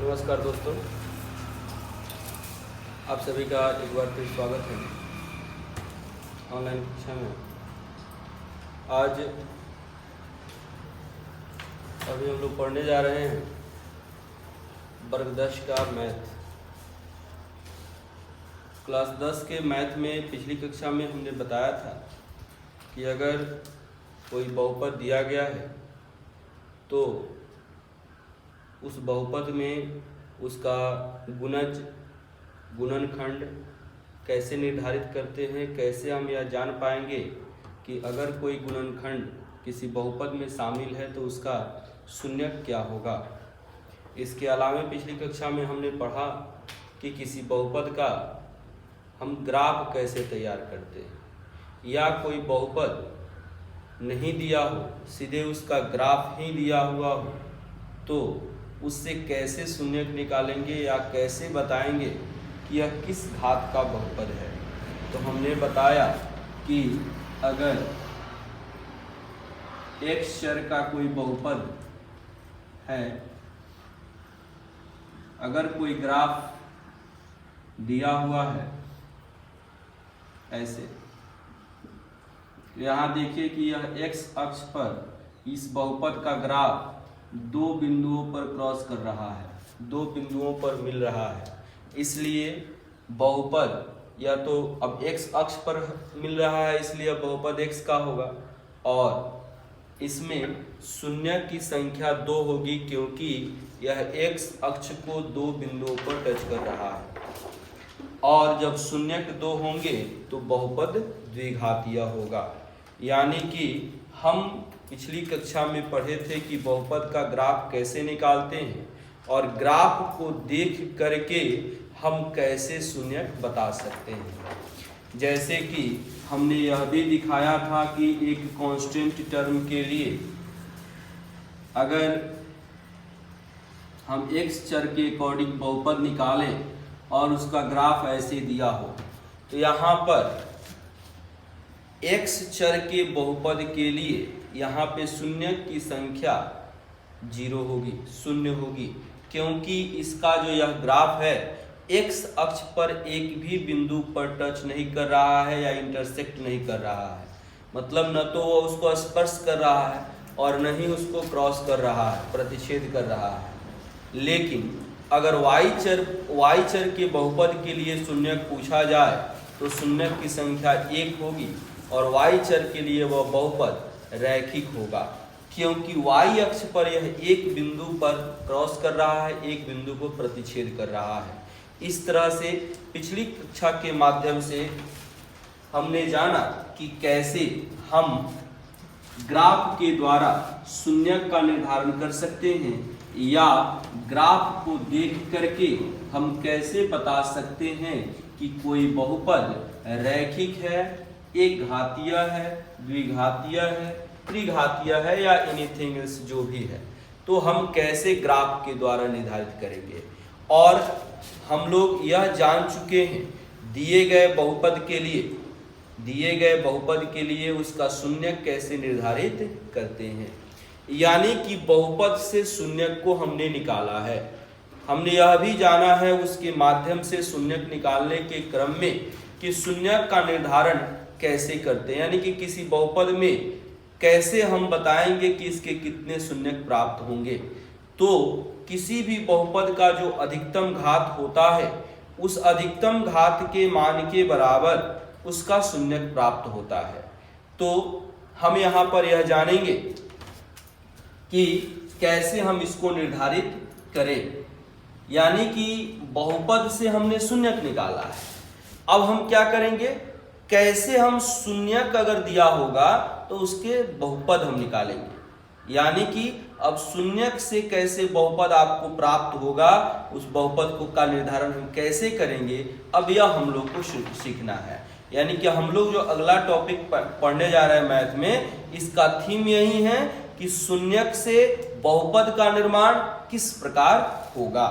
नमस्कार दोस्तों, आप सभी का एक बार फिर स्वागत है ऑनलाइन कक्षा में। आज अभी हम लोग पढ़ने जा रहे हैं वर्ग 10 का मैथ। क्लास 10 के मैथ में पिछली कक्षा में हमने बताया था कि अगर कोई बहुपद दिया गया है तो उस बहुपद में उसका गुणज गुणनखंड कैसे निर्धारित करते हैं, कैसे हम यह जान पाएंगे कि अगर कोई गुणनखंड किसी बहुपद में शामिल है तो उसका शून्यक क्या होगा। इसके अलावा पिछली कक्षा में हमने पढ़ा कि किसी बहुपद का हम ग्राफ कैसे तैयार करते हैं, या कोई बहुपद नहीं दिया हो, सीधे उसका ग्राफ ही दिया हुआ हो, तो उससे कैसे शून्यक निकालेंगे या कैसे बताएंगे कि यह किस घात का बहुपद है। तो हमने बताया कि अगर x चर का कोई बहुपद है, अगर कोई ग्राफ दिया हुआ है ऐसे, यहाँ देखिए कि यह x अक्ष पर इस बहुपद का ग्राफ दो बिंदुओं पर क्रॉस कर रहा है, दो बिंदुओं पर मिल रहा है। इसलिए बहुपद या तो अब x अक्ष पर मिल रहा है, इसलिए बहुपद x का होगा, और इसमें शून्य की संख्या 2 होगी क्योंकि यह x अक्ष को दो बिंदुओं पर टच कर रहा है। और जब शून्यक 2 होंगे तो बहुपद द्विघातीय होगा। यानी कि हम पिछली कक्षा में पढ़े थे कि बहुपद का ग्राफ कैसे निकालते हैं और ग्राफ को देख करके हम कैसे शून्यक बता सकते हैं। जैसे कि हमने यह भी दिखाया था कि एक कांस्टेंट टर्म के लिए अगर हम x चर के अकॉर्डिंग बहुपद निकालें और उसका ग्राफ ऐसे दिया हो, तो यहाँ पर x चर के बहुपद के लिए यहाँ पे शून्य की संख्या 0 होगी, शून्य होगी, क्योंकि इसका जो यह ग्राफ है x अक्ष पर एक भी बिंदु पर टच नहीं कर रहा है या इंटरसेक्ट नहीं कर रहा है। मतलब न तो वो उसको स्पर्श कर रहा है और न ही उसको क्रॉस कर रहा है, प्रतिच्छेद कर रहा है। लेकिन अगर y चर के बहुपद के लिए शून्यक पूछा जाए तो शून्यक की संख्या 1 होगी और y चर के लिए वह बहुपद रैखिक होगा, क्योंकि y अक्ष पर यह एक बिंदु पर क्रॉस कर रहा है, एक बिंदु को प्रतिच्छेद कर रहा है। इस तरह से पिछली कक्षा के माध्यम से हमने जाना कि कैसे हम ग्राफ के द्वारा शून्यक का निर्धारण कर सकते हैं, या ग्राफ को देख करके हम कैसे बता सकते हैं कि कोई बहुपद रैखिक है, एक घातीय है, द्विघातीय है, त्रिघातीय है या एनीथिंग एल्स जो भी है। तो हम कैसे ग्राफ के द्वारा निर्धारित करेंगे। और हम लोग यह जान चुके हैं दिए गए बहुपद के लिए उसका शून्यक कैसे निर्धारित करते हैं। यानी कि बहुपद से शून्यक को हमने निकाला है। हमने यह भी जाना है उसके माध्यम से शून्यक निकालने के क्रम में कि शून्यक का निर्धारण कैसे करते हैं, यानी कि किसी बहुपद में कैसे हम बताएंगे कि इसके कितने शून्यक प्राप्त होंगे। तो किसी भी बहुपद का जो अधिकतम घात होता है उस अधिकतम घात के मान के बराबर उसका शून्यक प्राप्त होता है। तो हम यहाँ पर यह जानेंगे कि कैसे हम इसको निर्धारित करें। यानी कि बहुपद से हमने शून्यक निकाला है, अब हम क्या करेंगे, कैसे हम शून्यक अगर दिया होगा तो उसके बहुपद हम निकालेंगे। यानी कि अब शून्यक से कैसे बहुपद आपको प्राप्त होगा, उस बहुपद को का निर्धारण हम कैसे करेंगे, अब यह हम लोग को सीखना है। यानी कि हम लोग जो अगला टॉपिक पढ़ने जा रहे हैं मैथ में, इसका थीम यही है कि शून्यक से बहुपद का निर्माण किस प्रकार होगा।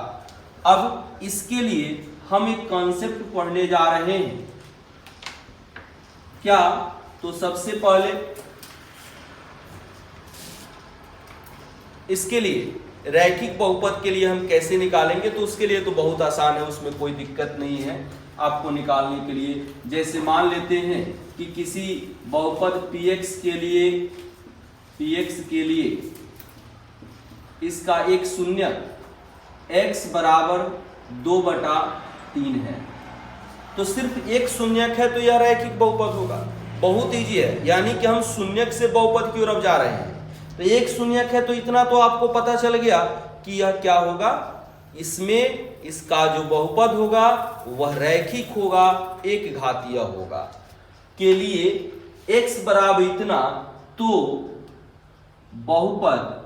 अब इसके लिए हम एक कॉन्सेप्ट पढ़ने जा रहे हैं। क्या? तो सबसे पहले इसके लिए रैखिक बहुपद के लिए हम कैसे निकालेंगे, तो उसके लिए तो बहुत आसान है, उसमें कोई दिक्कत नहीं है आपको निकालने के लिए। जैसे मान लेते हैं कि किसी बहुपद px के लिए इसका एक शून्यक x बराबर 2/3 है, तो सिर्फ एक शून्यक है तो यह रैखिक बहुपद होगा। बहुत ईजी है, यानी कि हम शून्यक से बहुपद की ओर अब जा रहे हैं। तो एक शून्यक है तो इतना तो आपको पता चल गया कि यह क्या होगा, इसमें इसका जो बहुपद होगा वह रैखिक होगा, एक घातीय होगा। के लिए x बराबर इतना, तो बहुपद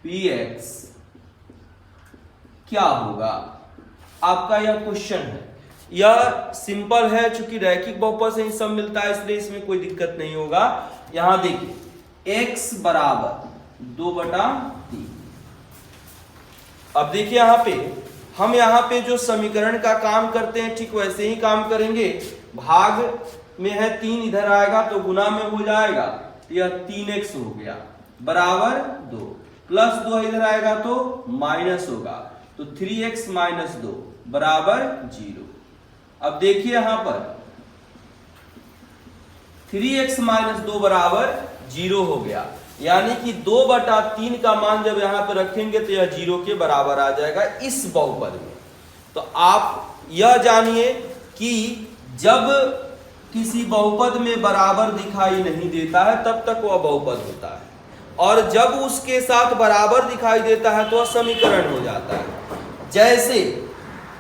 px क्या होगा, आपका यह क्वेश्चन है। यह सिंपल है, चूंकि रैखिक बहुपद से ही सब मिलता है इसलिए इसमें कोई दिक्कत नहीं होगा। यहां देखिए x बराबर 2/3। अब देखिए यहाँ पे जो समीकरण का काम करते हैं ठीक वैसे ही काम करेंगे। भाग में है 3, इधर आएगा तो गुना में हो जाएगा, तो यह 3x हो गया बराबर 2, प्लस 2 इधर आएगा तो माइनस होगा, तो 3x - 2 बराबर 0। अब देखिए यहाँ पर 3x - 2 बराबर 0 हो गया, यानी कि 2/3 का मान जब यहां पर रखेंगे तो यह 0 के बराबर आ जाएगा इस बहुपद में। तो आप यह जानिए कि जब किसी बहुपद में बराबर दिखाई नहीं देता है तब तक वह बहुपद होता है, और जब उसके साथ बराबर दिखाई देता है तो वह समीकरण हो जाता है। जैसे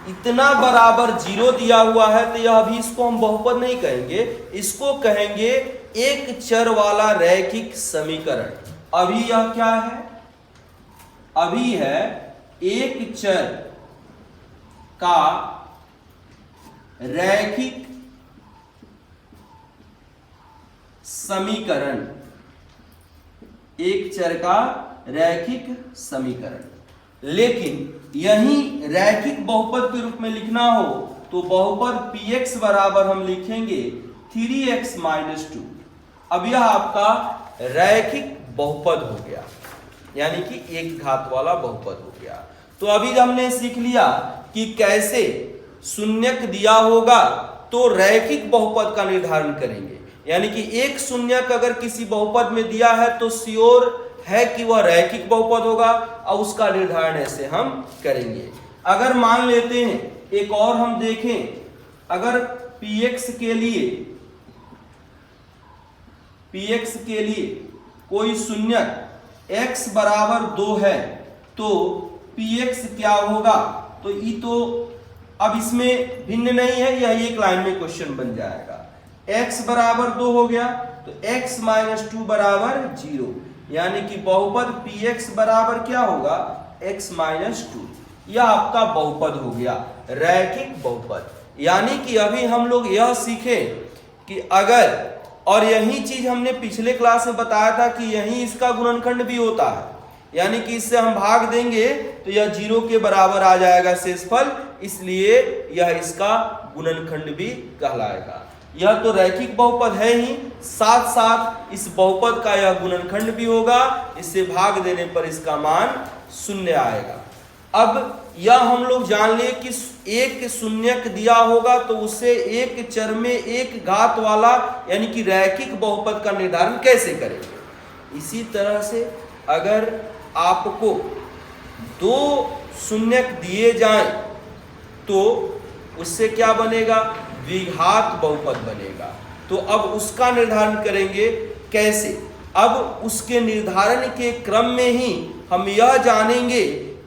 इतना बराबर 0 दिया हुआ है तो यह अभी इसको हम बहुपद नहीं कहेंगे, इसको कहेंगे एक चर वाला रैखिक समीकरण। अभी यह क्या है, अभी है एक चर का रैखिक समीकरण, एक चर का रैखिक समीकरण। लेकिन यही रैखिक बहुपद के रूप में लिखना हो तो बहुपद px बराबर हम लिखेंगे 3x - 2। अब यह आपका रैखिक बहुपद हो गया, यानी कि एक घात वाला बहुपद हो गया। तो अभी हमने सीख लिया कि कैसे शून्यक दिया होगा तो रैखिक बहुपद का निर्धारण करेंगे, यानी कि एक शून्यक अगर किसी बहुपद में दिया है तो श्योर है कि वह रैखिक बहुपद होगा, और उसका निर्धारण ऐसे हम करेंगे। अगर मान लेते हैं एक और हम देखें, अगर px के लिए कोई शून्यक x बराबर 2 है तो px क्या होगा, तो ये तो अब इसमें भिन्न नहीं है, यह एक लाइन में क्वेश्चन बन जाएगा। x बराबर 2 हो गया तो x - 2 बराबर 0, यानी कि बहुपद px बराबर क्या होगा, x - 2। यह आपका बहुपद हो गया, रैखिक बहुपद। यानी कि अभी हम लोग यह सीखे कि अगर, और यही चीज हमने पिछले क्लास में बताया था कि यही इसका गुणनखंड भी होता है, यानी कि इससे हम भाग देंगे तो यह 0 के बराबर आ जाएगा शेषफल, इसलिए यह इसका गुणनखंड भी कहलाएगा। यह तो रैखिक बहुपद है ही, साथ साथ इस बहुपद का यह गुणनखंड भी होगा, इससे भाग देने पर इसका मान 0 आएगा। अब यह हम लोग जान लिए कि एक शून्यक दिया होगा तो उसे एक चर में एक घात वाला यानी कि रैखिक बहुपद का निर्धारण कैसे करेंगे। इसी तरह से अगर आपको 2 शून्यक दिए जाएं तो उससे क्या बनेगा, द्विघात बहुपद बनेगा। तो अब उसका निर्धारण करेंगे कैसे। अब उसके निर्धारण के क्रम में ही हम यह जानेंगे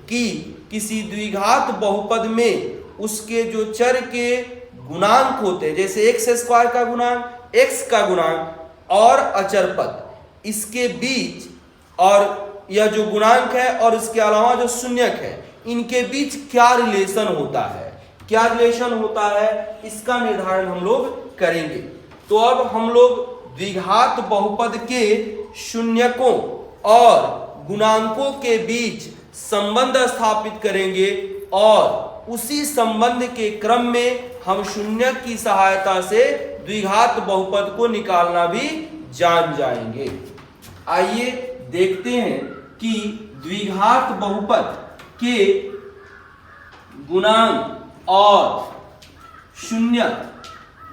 कि किसी द्विघात बहुपद में उसके जो चर के गुणांक होते हैं, जैसे x² का गुणांक, x का गुणांक और अचर पद, इसके बीच, और यह जो गुणांक है और इसके अलावा जो शून्यक है, इनके बीच क्या रिलेशन होता है, क्या रिलेशन होता है, इसका निर्धारण हम लोग करेंगे। तो अब हम लोग द्विघात बहुपद के शून्यकों और गुणांकों के बीच संबंध स्थापित करेंगे और उसी संबंध के क्रम में हम शून्यक की सहायता से द्विघात बहुपद को निकालना भी जान जाएंगे। आइए देखते हैं कि द्विघात बहुपद के गुणांक और शून्य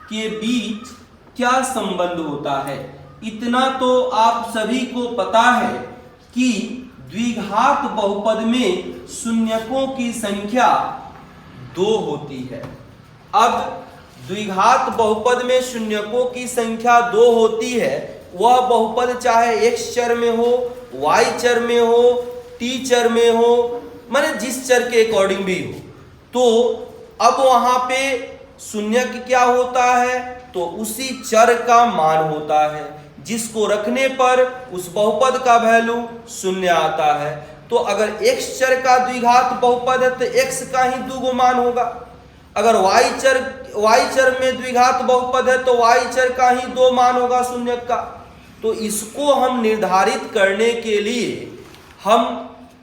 के बीच क्या संबंध होता है। इतना तो आप सभी को पता है कि द्विघात बहुपद में शून्यकों की संख्या 2 होती है। अब द्विघात बहुपद में शून्यकों की संख्या 2 होती है, वह बहुपद चाहे x चर में हो, y चर में हो, t चर में हो, माने जिस चर के अकॉर्डिंग भी हो। तो अब वहां पे शून्यक क्या होता है, तो उसी चर का मान होता है, जिसको रखने पर उस बहुपद का वैल्यू 0 आता है। तो अगर x चर का द्विघात बहुपद है तो x का ही 2 मान होगा। अगर y चर में द्विघात बहुपद है तो y चर का ही 2 मान होगा शून्यक का। तो इसको हम निर्धारित करने के लिए, हम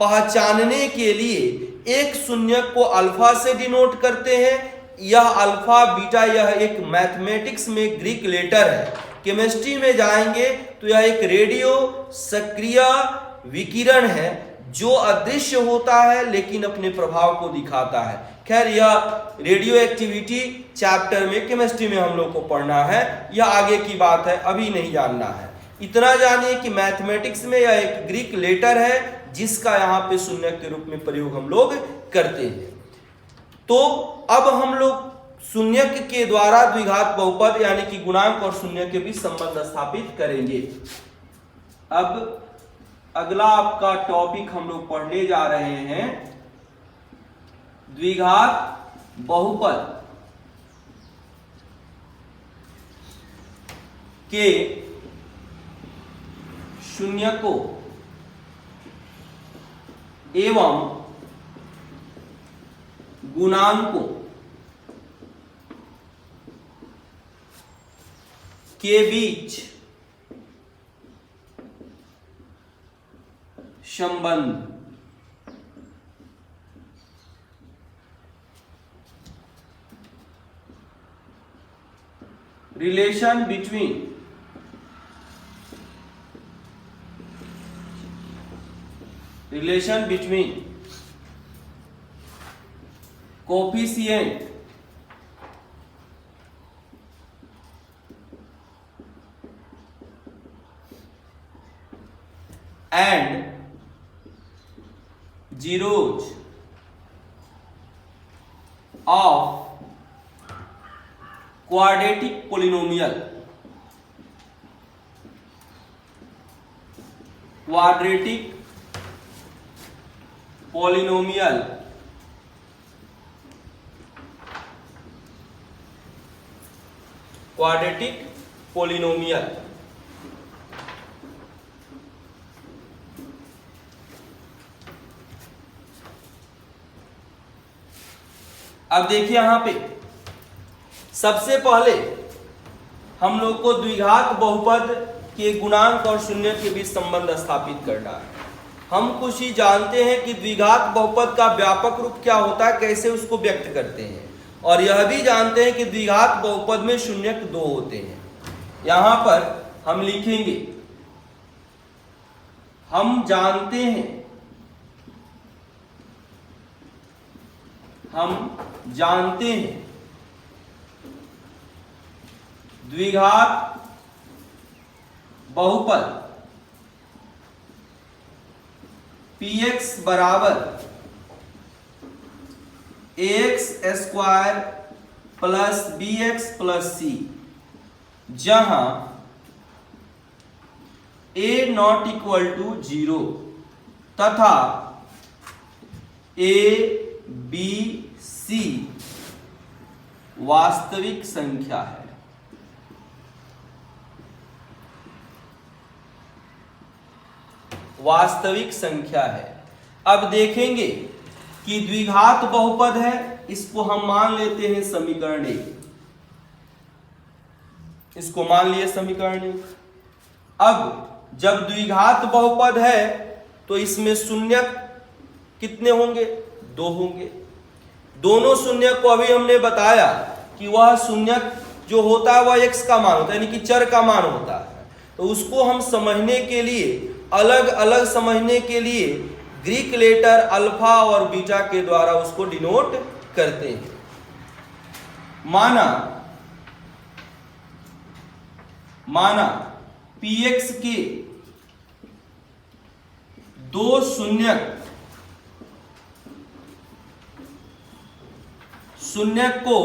पहचानने के लिए एक शून्यक को अल्फा से डिनोट करते हैं। यह अल्फा बीटा यह एक मैथमेटिक्स में ग्रीक लेटर है। केमिस्ट्री में जाएंगे तो यह एक रेडियो सक्रिय विकिरण है जो अदृश्य होता है लेकिन अपने प्रभाव को दिखाता है। खैर, यह रेडियो एक्टिविटी चैप्टर में केमिस्ट्री में हम लोग को पढ़ना है, यह आगे की बात है, अभी नहीं जानना है। इतना जानिए कि मैथमेटिक्स में यह एक ग्रीक लेटर है जिसका यहाँ पे शून्य के रूप में प्रयोग हम लोग करते हैं। तो अब हम लोग शून्यक के द्वारा द्विघात बहुपद यानी कि गुणांक और शून्य के बीच संबंध स्थापित करेंगे। अब अगला आपका टॉपिक हम लोग पढ़ने जा रहे हैं द्विघात बहुपद के शून्यकों एवं गुणांकों के बीच संबंध। Relation between coefficient and zeros of quadratic polynomial अब देखिए यहां पे सबसे पहले हम लोग को द्विघात बहुपद के गुणांक और शून्य के बीच संबंध स्थापित करना है। हम कुछ ही जानते हैं कि द्विघात बहुपद का व्यापक रूप क्या होता है, कैसे उसको व्यक्त करते हैं, और यह भी जानते हैं कि द्विघात बहुपद में शून्यक 2 होते हैं। यहां पर हम लिखेंगे, हम जानते हैं द्विघात बहुपद px बराबर ax² plus bx plus c, जहां a नॉट इक्वल टू 0 तथा a b c वास्तविक संख्या है। वास्तविक संख्या है। अब देखेंगे कि द्विघात बहुपद है, इसको हम मान लेते हैं समीकरण 1। इसको मान लिए समीकरण 1। अब जब द्विघात बहुपद है तो इसमें शून्य कितने होंगे? 2 होंगे। दोनों शून्य को अभी हमने बताया कि वह शून्य जो होता है वह x का मान होता है, यानी कि चर का मान होता है। तो उसको हम समझने के लिए, अलग अलग समझने के लिए ग्रीक लेटर अल्फा और बीटा के द्वारा उसको डिनोट करते हैं। माना px के दो शून्यक को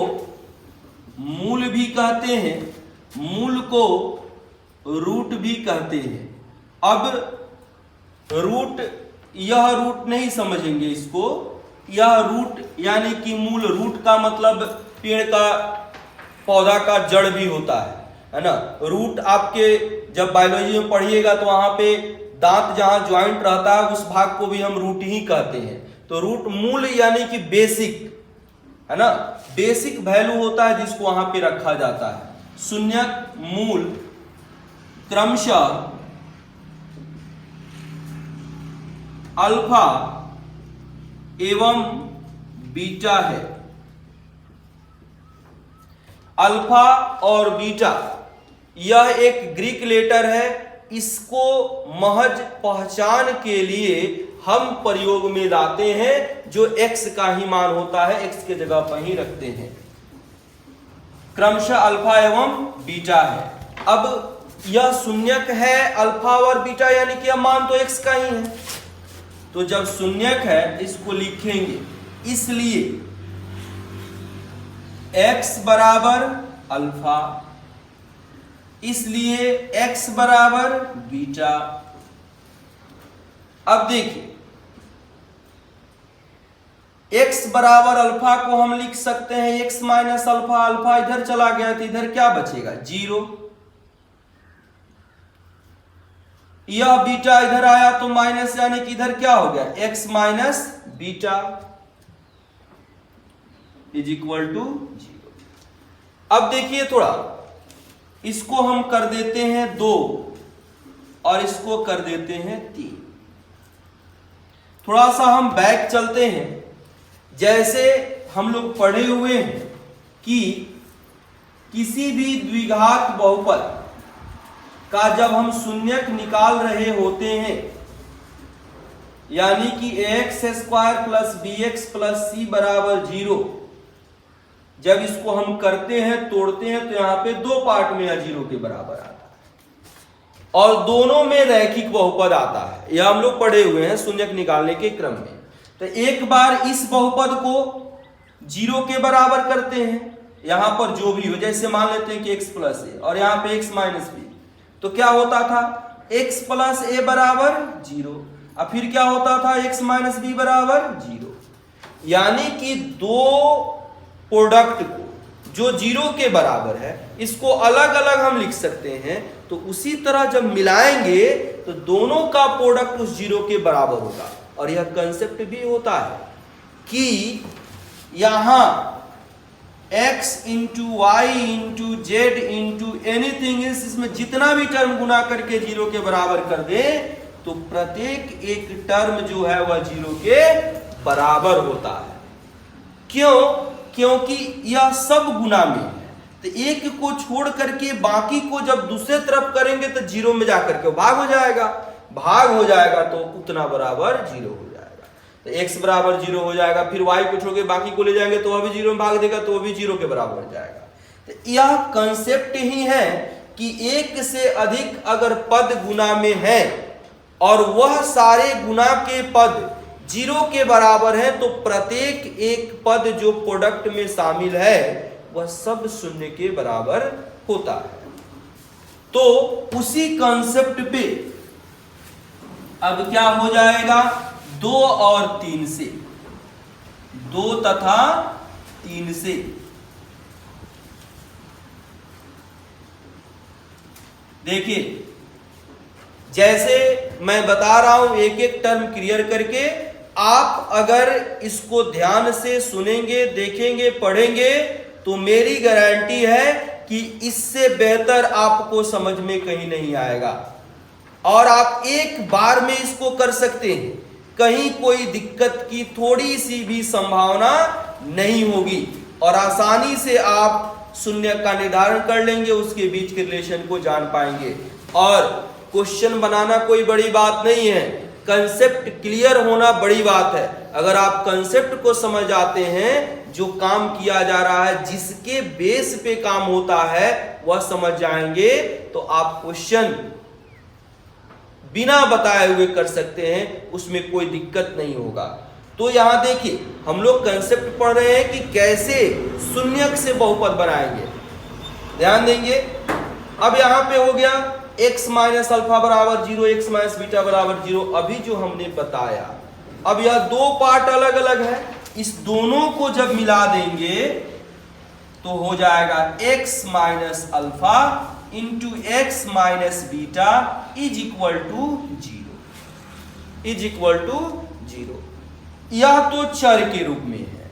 मूल भी कहते हैं, मूल को रूट भी कहते हैं। अब रूट, यह रूट नहीं समझेंगे इसको, यह रूट यानी कि मूल, रूट का मतलब पेड़ का, पौधा का जड़ भी होता है ना। रूट आपके जब बायोलॉजी में पढ़िएगा तो वहां पे दांत जहां ज्वाइंट रहता है उस भाग को भी हम रूट ही कहते हैं। तो रूट मूल यानी कि बेसिक, है ना, बेसिक वैल्यू होता है जिसको वहां पे रखा जाता है। शून्यक, मूल क्रमशः अल्फा एवं बीटा है। अल्फा और बीटा यह एक ग्रीक लेटर है, इसको महज पहचान के लिए हम प्रयोग में लाते हैं, जो x का ही मान होता है x के जगह पर ही रखते हैं। क्रमशः अल्फा एवं बीटा है। अब यह शून्यक है अल्फा और बीटा, यानी कि यह मान तो x का ही है, तो जब शून्यक है इसको लिखेंगे, इसलिए x बराबर अल्फा, इसलिए x बराबर बीटा। अब देखिए x बराबर अल्फा को हम लिख सकते हैं x माइनस अल्फा, अल्फा इधर चला गया तो इधर क्या बचेगा, 0। यह बीटा इधर आया तो माइनस, यानी कि इधर क्या हो गया, x minus beta is equal to 0। अब देखिए थोड़ा इसको हम कर देते हैं 2 और इसको कर देते हैं 3। थोड़ा सा हम बैक चलते हैं। जैसे हम लोग पढ़े हुए हैं कि किसी भी द्विघात बहुपद का जब हम शून्यक निकाल रहे होते हैं, यानी कि ax² plus bx plus c बराबर 0, जब इसको हम करते हैं, तोड़ते हैं, तो यहां पे 2 पार्ट में या 0 के बराबर आता है और दोनों में रैखिक बहुपद आता है। यह हम लोग पढ़े हुए हैं शून्यक निकालने के क्रम में। तो एक बार इस बहुपद को 0 के बराबर करते हैं, यहां पर जो भी हो, जैसे मान लेते हैं कि x प्लस ए और यहां पे x माइनस बी, तो क्या होता था, x प्लस ए बराबर 0, और फिर क्या होता था, x माइनस बी बराबर 0। यानी कि दो प्रोडक्ट को जो 0 के बराबर है, इसको अलग अलग हम लिख सकते हैं। तो उसी तरह जब मिलाएंगे तो दोनों का प्रोडक्ट उस 0 के बराबर होगा। और यह कंसेप्ट भी होता है कि यहां x into y into z into anything, इसमें जितना भी टर्म गुना करके 0 के बराबर कर दे तो प्रत्येक एक टर्म जो है वह 0 के बराबर होता है। क्यों? क्योंकि यह सब गुना में है, तो एक को छोड़ करके बाकी को जब दूसरे तरफ करेंगे तो 0 में जाकर के भाग हो जाएगा, भाग हो जाएगा तो उतना बराबर 0 हो जाएगा। तो x बराबर 0 हो जाएगा, फिर y को छोड़ के बाकी को ले जाएंगे तो वह भी 0 में भाग देगा, तो वह भी 0 के बराबर हो जाएगा। तो यह कंसेप्ट ही है कि एक से अधिक अगर पद गुना में है और वह सारे गुना के पद 0 के बराबर है, तो प्रत्येक एक पद जो प्रोडक्ट में शामिल है वह सब 0 के बराबर होता है। तो उसी कंसेप्ट पे अब क्या हो जाएगा, 2 और 3 से, 2 तथा 3 से देखिए, जैसे मैं बता रहा हूं एक एक टर्म क्लियर करके, आप अगर इसको ध्यान से सुनेंगे, देखेंगे, पढ़ेंगे तो मेरी गारंटी है कि इससे बेहतर आपको समझ में कहीं नहीं आएगा और आप एक बार में इसको कर सकते हैं, कहीं कोई दिक्कत की थोड़ी सी भी संभावना नहीं होगी और आसानी से आप शून्य का निर्धारण कर लेंगे, उसके बीच के रिलेशन को जान पाएंगे। और क्वेश्चन बनाना कोई बड़ी बात नहीं है, कंसेप्ट क्लियर होना बड़ी बात है। अगर आप कंसेप्ट को समझ जाते हैं, जो काम किया जा रहा है, जिसके बेस पे काम होता है, वह समझ जाएंगे, तो आप क्वेश्चन बिना बताए हुए कर सकते हैं, उसमें कोई दिक्कत नहीं होगा। तो यहां देखिए, हम लोग कंसेप्ट पढ़ रहे हैं कि कैसे शून्यक से बहुपद बनाएंगे। ध्यान देंगे, अब यहां पे हो गया x माइनस अल्फा बराबर 0, x माइनस बीटा बराबर 0, अभी जो हमने बताया। अब यह दो पार्ट अलग अलग है, इस दोनों को जब मिला देंगे तो हो जाएगा x minus alpha into x minus beta is equal to 0, is equal to 0। यह तो चर के रूप में है,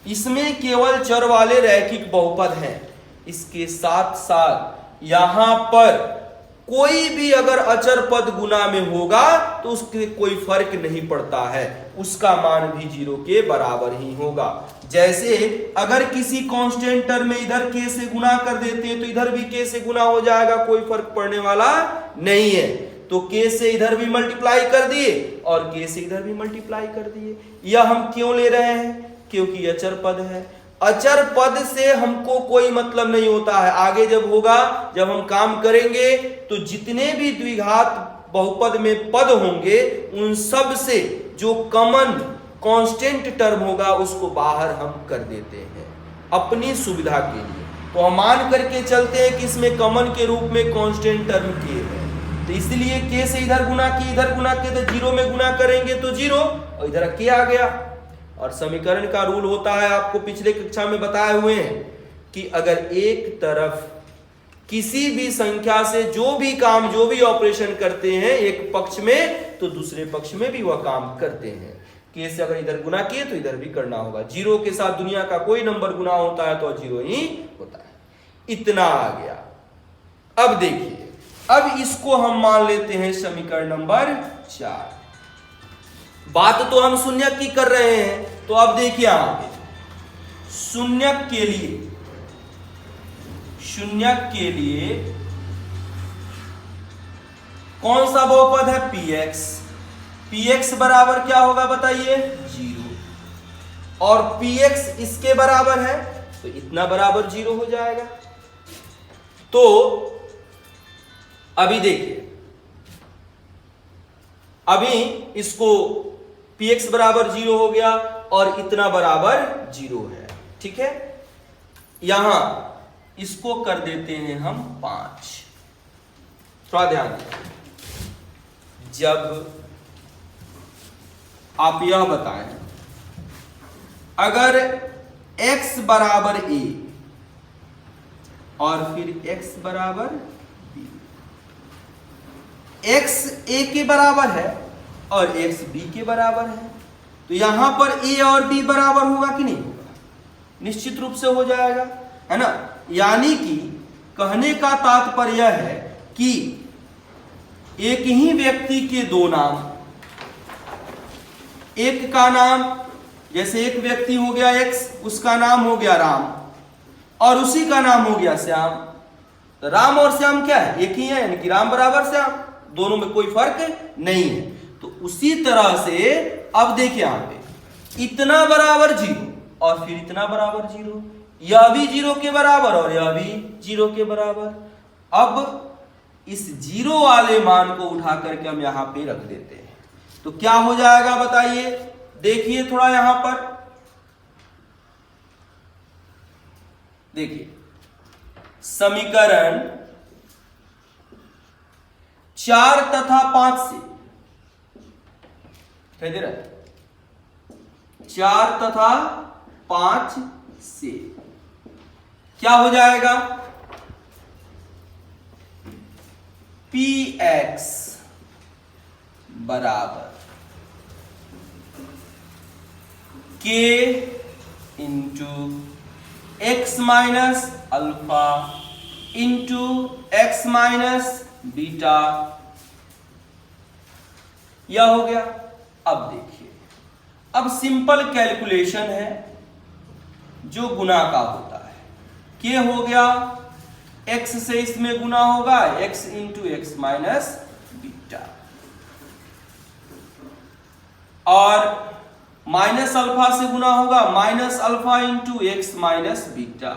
इसमें केवल चर वाले रैखिक बहुपद हैं। इसके साथ साथ यहां पर कोई भी अगर अचर पद गुना में होगा तो उसके कोई फर्क नहीं पड़ता है, उसका मान भी 0 के बराबर ही होगा। जैसे अगर किसी कांस्टेंट टर्म में इधर k से गुना कर देते हैं तो इधर भी k से गुना हो जाएगा, कोई फर्क पड़ने वाला नहीं है। तो k से इधर भी मल्टीप्लाई कर दिए और k से इधर भी मल्टीप्लाई कर दिए। यह हम क्यों ले रहे हैं? क्योंकि अचर पद है। अचर पद से हमको कोई मतलब नहीं होता है। आगे जब होगा, जब हम काम करेंगे, तो जितने भी द्विघात बहुपद में पद होंगे, उन सब से जो कॉमन कांस्टेंट टर्म होगा उसको बाहर हम कर देते हैं अपनी सुविधा के लिए। तो हम मान करके चलते हैं कि इसमें कॉमन के रूप में कांस्टेंट टर्म k है, तो इसलिए k से इधर गुना किए, इधर गुना किए तो 0 में गुना करेंगे तो 0, और इधर k आ गया। और समीकरण का रूल होता है, आपको पिछले कक्षा में बताए हुए हैं कि अगर एक तरफ किसी भी संख्या से जो भी काम, जो भी ऑपरेशन करते हैं एक पक्ष में, तो दूसरे पक्ष में भी वह काम करते हैं। k से अगर इधर गुना किए तो इधर भी करना होगा। 0 के साथ दुनिया का कोई नंबर गुना होता है तो 0 ही होता है। इतना आ गया। अब देखिए, अब इसको हम मान लेते हैं समीकरण नंबर 4। बात तो हम शून्यक की कर रहे हैं, तो अब देखिए यहां पे शून्यक के लिए कौन सा बहुपद है? px। px बराबर क्या होगा बताइए? 0। और px इसके बराबर है तो इतना बराबर 0 हो जाएगा। तो अभी देखिए, अभी इसको px बराबर 0 हो गया और इतना बराबर 0 है, ठीक है। यहां इसको कर देते हैं हम 5। थोड़ा ध्यान दें, जब आप यह बताएं अगर x बराबर a और फिर x बराबर b, x a के बराबर है और x b के बराबर है, तो यहां पर a और b बराबर होगा कि नहीं होगा? निश्चित रूप से हो जाएगा, है ना। यानी कि कहने का तात्पर्य यह है कि एक ही व्यक्ति के दो नाम, एक का नाम, जैसे एक व्यक्ति हो गया x, उसका नाम हो गया राम, और उसी का नाम हो गया श्याम। तो राम और श्याम क्या है? एक ही है, यानी कि राम बराबर श्याम, दोनों में कोई फर्क नहीं है। तो उसी तरह से अब देखिए यहां पे इतना बराबर 0 और फिर इतना बराबर 0, यह भी 0 के बराबर और यह भी 0 के बराबर। अब इस 0 वाले मान को उठा करके हम यहां पे रख देते हैं, तो क्या हो जाएगा बताइए? देखिए थोड़ा यहां पर देखिए, समीकरण 4 तथा 5 से, दिखाई दे रहा है? 4 तथा 5 से क्या हो जाएगा? px बराबर k into x minus alpha into x minus beta, यह हो गया। अब देखिए, अब सिंपल कैलकुलेशन है जो गुना का होता है। k हो गया, x से इसमें गुना होगा x into x minus beta. और माइनस अल्फा से गुना होगा, minus alpha into x minus beta.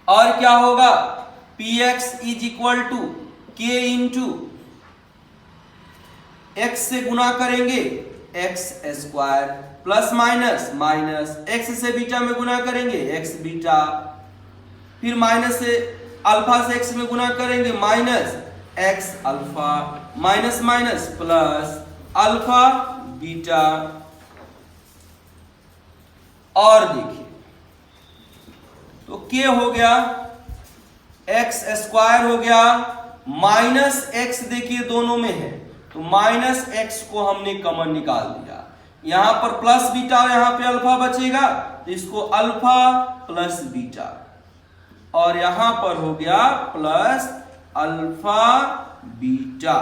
और क्या होगा, p x is equal to k into x से गुना करेंगे x square plus minus minus x से बीटा में गुना करेंगे एक्स बीटा, फिर माइनस से अल्फा से एक्स में गुना करेंगे minus x alpha minus minus plus alpha beta. और देखिए तो के हो गया एक्स स्क्वायर हो गया माइनस एक्स, देखिए दोनों में है तो माइनस एक्स को हमने कॉमन निकाल दिया, यहां पर प्लस बीटा और यहां पे अल्फा बचेगा तो इसको अल्फा प्लस बीटा, और यहां पर हो गया प्लस अल्फा बीटा।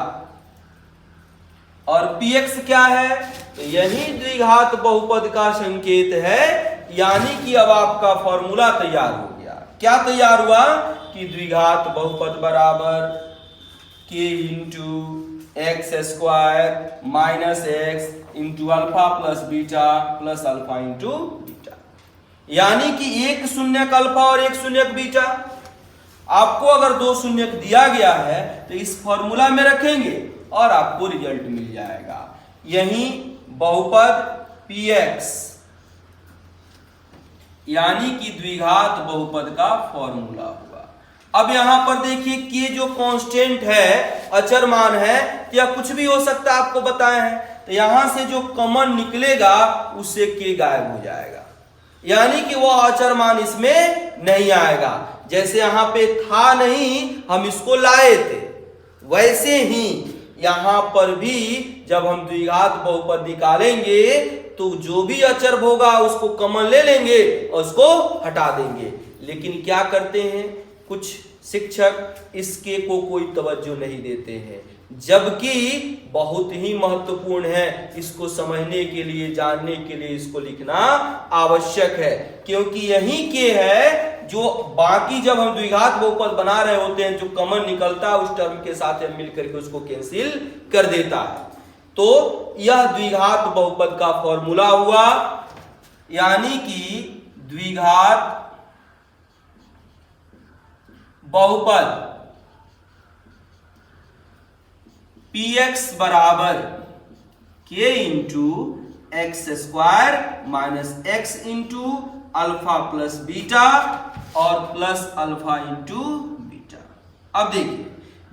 और px क्या है, तो यही द्विघात बहुपद का संकेत है, यानी कि अब आपका फॉर्मूला तैयार हो गया। क्या तैयार हुआ कि द्विघात बहुपद बराबर k into X square minus X into alpha plus beta plus alpha into beta, यानी कि एक शून्यक अल्फा और एक शून्यक बीटा। आपको अगर दो शून्यक दिया गया है तो इस फॉर्मूला में रखेंगे और आपको रिजल्ट मिल जाएगा। यही बहुपद px यानी कि द्विघात बहुपद का फॉर्मूला हुआ। अब यहां पर देखिए कि जो कांस्टेंट है, अचर मान है, या कुछ भी हो सकता है, आपको बताए हैं, तो यहां से जो कॉमन निकलेगा उससे के गायब हो जाएगा, यानी कि वो अचर मान इसमें नहीं आएगा। जैसे यहां पे था नहीं, हम इसको लाए थे, वैसे ही यहां पर भी जब हम द्विघात बहुपद निकालेंगे तो जो भी अचर होगा उसको कॉमन ले लेंगे और उसको हटा देंगे। लेकिन क्या करते हैं कुछ शिक्षक, इसके को कोई तवज्जो नहीं देते हैं, जबकि बहुत ही महत्वपूर्ण है। इसको समझने के लिए, जानने के लिए इसको लिखना आवश्यक है, क्योंकि यही के है जो बाकी जब हम द्विघात बहुपद बना रहे होते हैं, जो कॉमन निकलता है उस टर्म के साथ मिलकर के उसको कैंसिल कर देता है। तो यह द्विघात बहुपद का फॉर्मूला हुआ, यानी कि द्विघात बहुपद px बराबर k into X square minus X into alpha plus beta और प्लस अल्फा इंटू बीटा। अब देखिए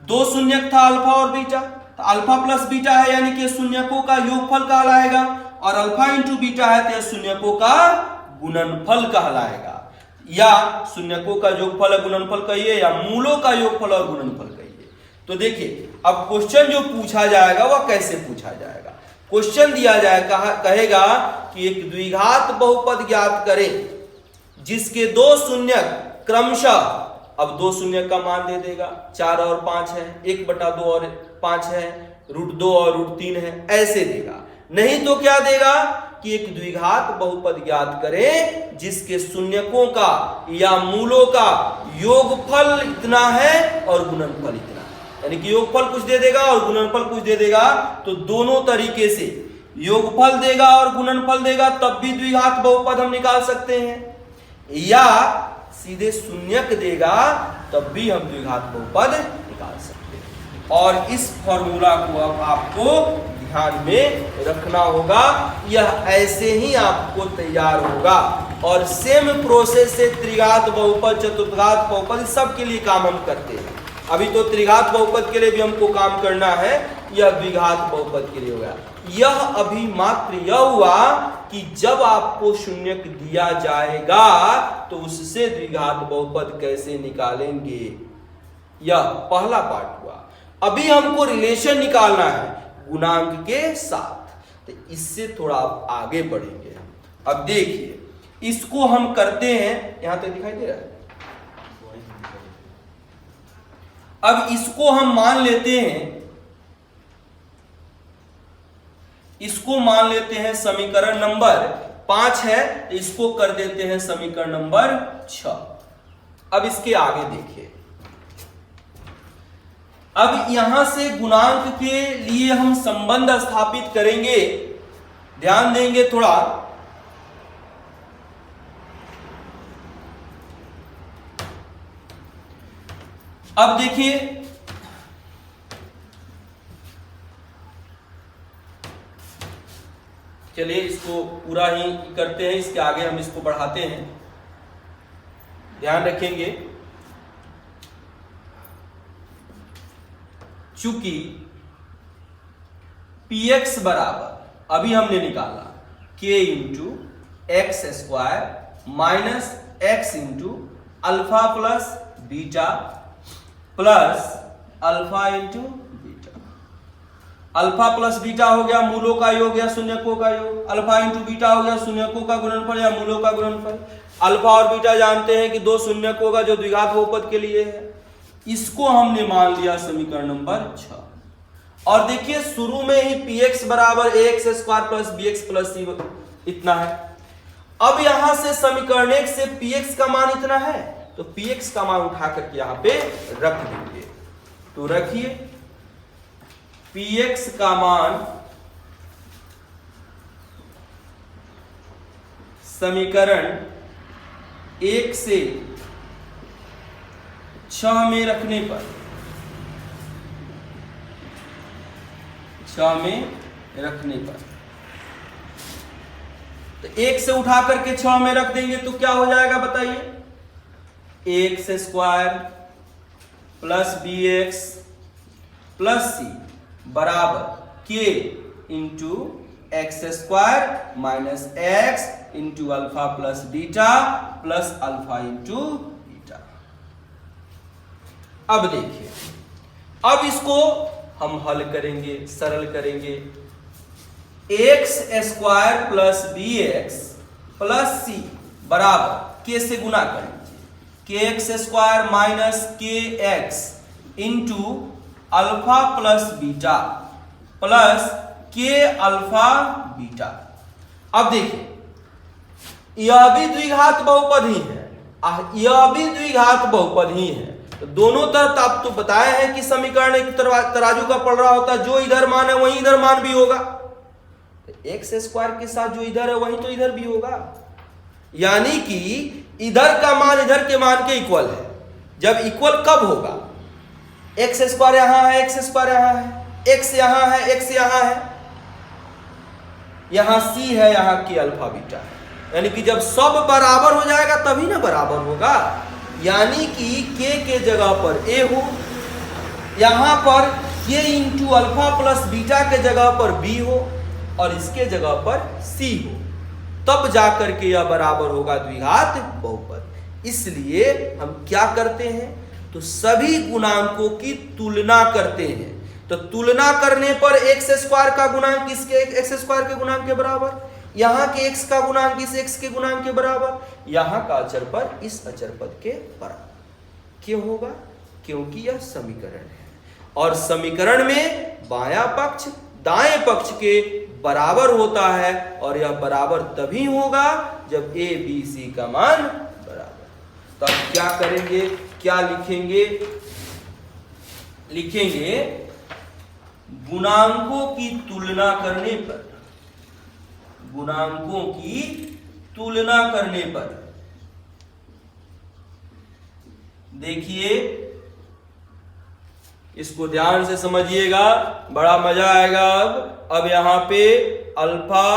दो शून्यक था अल्फा और बीटा, तो अल्फा प्लस बीटा है यानी कि शून्यकों का योगफल कहलाएगा, और अल्फा इंटू बीटा है तो शून्यकों का गुणनफल कहलाएगा, या शून्यकों का योगफल है गुणनफल कहिए, या मूलों का योगफल और गुणनफल कहिए। तो देखिए अब क्वेश्चन जो पूछा जाएगा वह कैसे पूछा जाएगा। क्वेश्चन दिया जाएगा, कहेगा कि एक द्विघात बहुपद ज्ञात करें जिसके दो शून्यक क्रमशः, अब दो शून्यक का मान दे देगा, 4 और 5 है, 1/2 और 5 है, √2 और √3 है, ऐसे देगा। नहीं तो क्या देगा कि एक द्विघात बहुपद ज्ञात करें जिसके शून्यकों का या मूलों का योगफल इतना है और गुणनफल इतना, यानी कि योगफल कुछ दे देगा और गुणनफल कुछ दे देगा, तो दोनों तरीके से योगफल देगा और गुणनफल देगा तब भी द्विघात बहुपद हम निकाल सकते हैं, या सीधे शून्यक देगा तब भी हम द्विघात बहुपद निकाल सकते हैं। और इस फॉर्मूला को अब आपको ध्यान में रखना होगा, यह ऐसे ही आपको तैयार होगा। और सेम प्रोसेस से त्रिघात बहुपद, चतुर्घात बहुपद सब के लिए काम हम करते हैं। अभी तो त्रिघात बहुपद के लिए भी हमको काम करना है, यह द्विघात बहुपद के लिए होगा। यह अभी मात्र यह हुआ कि जब आपको शून्यक दिया जाएगा तो उससे द्विघात बहुपद कैसे निकालेंगे, यह पहला पार्ट हुआ। अभी हमको रिलेशन निकालना है गुणांक के साथ, तो इससे थोड़ा आप आगे बढ़ेंगे। अब देखिए इसको हम करते हैं, यहां तक दिखाई दे रहा है। अब इसको हम मान लेते हैं, इसको मान लेते हैं समीकरण नंबर 5 है, इसको कर देते हैं समीकरण नंबर 6। अब इसके आगे देखिए, अब यहां से गुणांक के लिए हम संबंध स्थापित करेंगे, ध्यान देंगे थोड़ा। अब देखिए, चलिए इसको पूरा ही करते हैं, इसके आगे हम इसको बढ़ाते हैं। ध्यान रखेंगे, चूंकि px बराबर अभी हमने निकाला k into X square minus X into alpha plus beta plus alpha into beta. Alpha plus beta हो गया मूलों का योग या शून्यकों का योग, अल्फा इंटू बीटा हो गया शून्यकों का गुणनफल या मूलों का गुणनफल। अल्फा और बीटा जानते हैं कि दो शून्यकों का जो द्विघात बहुपद के लिए है। इसको हमने मान लिया समीकरण नंबर 6। और देखिए शुरू में ही px बराबर ax square plus bx plus c इतना है। अब यहां से समीकरण 1 से px का मान इतना है, तो px का मान उठा करके यहां पे रख देंगे। तो रखिए px का मान समीकरण 1 से 6 में रखने पर, 6 में रखने पर, तो 1 से उठा करके 6 में रख देंगे तो क्या हो जाएगा बताइए? X square plus B X plus C बराबर K into X square minus X into alpha plus beta plus alpha into beta. अब देखिए, अब इसको हम हल करेंगे, सरल करेंगे। X square plus B X plus C बराबर के से गुना करेंगे, K X square minus K X into alpha plus beta plus K alpha beta. अब देखिए, यह भी द्विघात बहुपद ही है, यह भी द्विघात बहुपद ही है। तो दोनों तरफ आप तो बताए हैं कि समीकरण एक तराजू का पड़ रहा होता है, जो इधर मान है वहीं इधर मान भी होगा। एक्स स्क्वायर के साथ जो इधर है वहीं तो इधर भी होगा, यानी कि इधर का मान इधर के मान के इक्वल है। जब इक्वल कब होगा? एक्स स्क्वायर यहां है, एक्स स्क्वायर यहां है, एक्स यहां है, एक्स यहां है, यहां सी है, यहां के अल्फा बीटा है। यानी कि जब सब बराबर हो जाएगा तभी ना बराबर होगा। यानी कि के जगह पर ए हो, यहां पर के इंटू अल्फा प्लस बीटा के जगह पर बी हो और इसके जगह पर सी हो, तब जाकर के यह बराबर होगा द्विघात बहुपद। इसलिए हम क्या करते हैं? तो सभी गुणांकों की तुलना करते हैं। तो तुलना करने पर एक्स स्क्वायर का गुणांक इसके एक्स स्क्वायर के गुणांक के बराबर, यहां के x का गुणांक इस x के गुणांक के बराबर, यहां का अचर पद इस अचर पद के बराबर। क्यों होगा? क्योंकि यह समीकरण है और समीकरण में बायां पक्ष दाएं पक्ष के बराबर होता है और यह बराबर तभी होगा जब a b c का मान बराबर। तो अब क्या करेंगे, क्या लिखेंगे? लिखेंगे गुणांकों की तुलना करने पर, गुणांकों की तुलना करने पर देखिए, इसको ध्यान से समझिएगा, बड़ा मजा आएगा। अब यहां पे अल्फा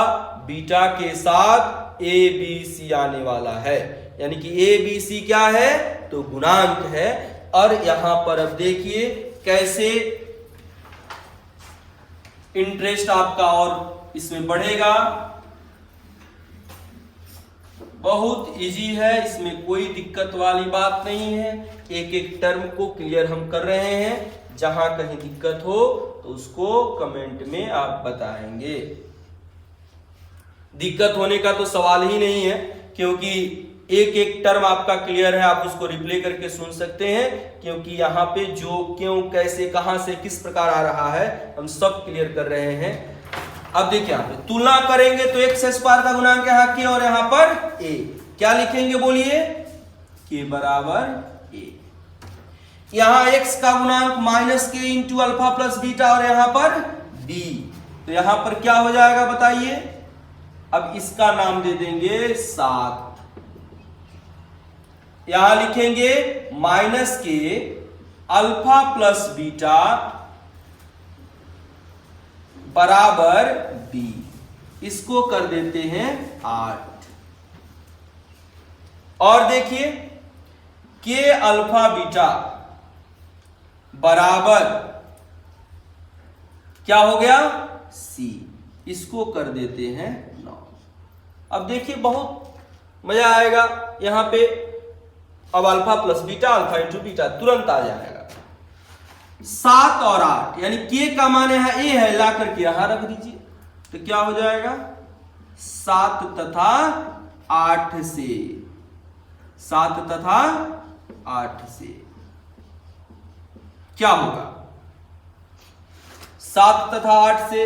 बीटा के साथ ए बी सी आने वाला है, यानी कि ए बी सी क्या है? तो गुणांक है। और यहां पर अब देखिए कैसे इंटरेस्ट आपका और इसमें बढ़ेगा। बहुत इजी है, इसमें कोई दिक्कत वाली बात नहीं है। एक एक टर्म को क्लियर हम कर रहे हैं। जहां कहीं दिक्कत हो तो उसको कमेंट में आप बताएंगे। दिक्कत होने का तो सवाल ही नहीं है, क्योंकि एक एक टर्म आपका क्लियर है, आप उसको रिप्ले करके सुन सकते हैं। क्योंकि यहाँ पे जो, क्यों, कैसे, कहां से, किस प्रकार आ रहा है, हम सब क्लियर कर रहे हैं। अब देखिए यहाँ पे तुलना करेंगे तो एक्स स्क्वायर का गुणांक यहाँ के और यहाँ पर ए, क्या लिखेंगे बोलिए? के बराबर ए। यहां x का गुणांक माइनस के इंटू अल्फा प्लस बीटा और यहां पर b, तो यहां पर क्या हो जाएगा बताइए। अब इसका नाम दे देंगे 7, यहां लिखेंगे माइनस के अल्फा प्लस बीटा बराबर b, इसको कर देते हैं 8। और देखिए के अल्फा बीटा बराबर क्या हो गया c, इसको कर देते हैं 9। अब देखिए बहुत मजा आएगा यहां पे। अब alpha plus beta, alpha into beta तुरंत आ जाएगा। 7 और 8 यानी के का मान यहां ए है, ला करके यहां रख दीजिए, तो क्या हो जाएगा 7 तथा 8 से, 7 तथा 8 से क्या होगा 7 तथा 8 से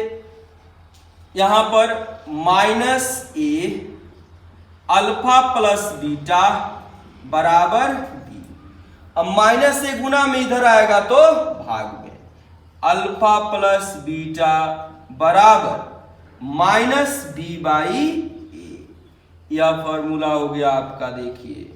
यहां पर माइनस ए अल्फा प्लस बीटा बराबर बी। अब माइनस से गुना में इधर आएगा तो भाग में, अल्फा प्लस बीटा बराबर माइनस बी बाई ए। यह फॉर्मूला हो गया आपका। देखिए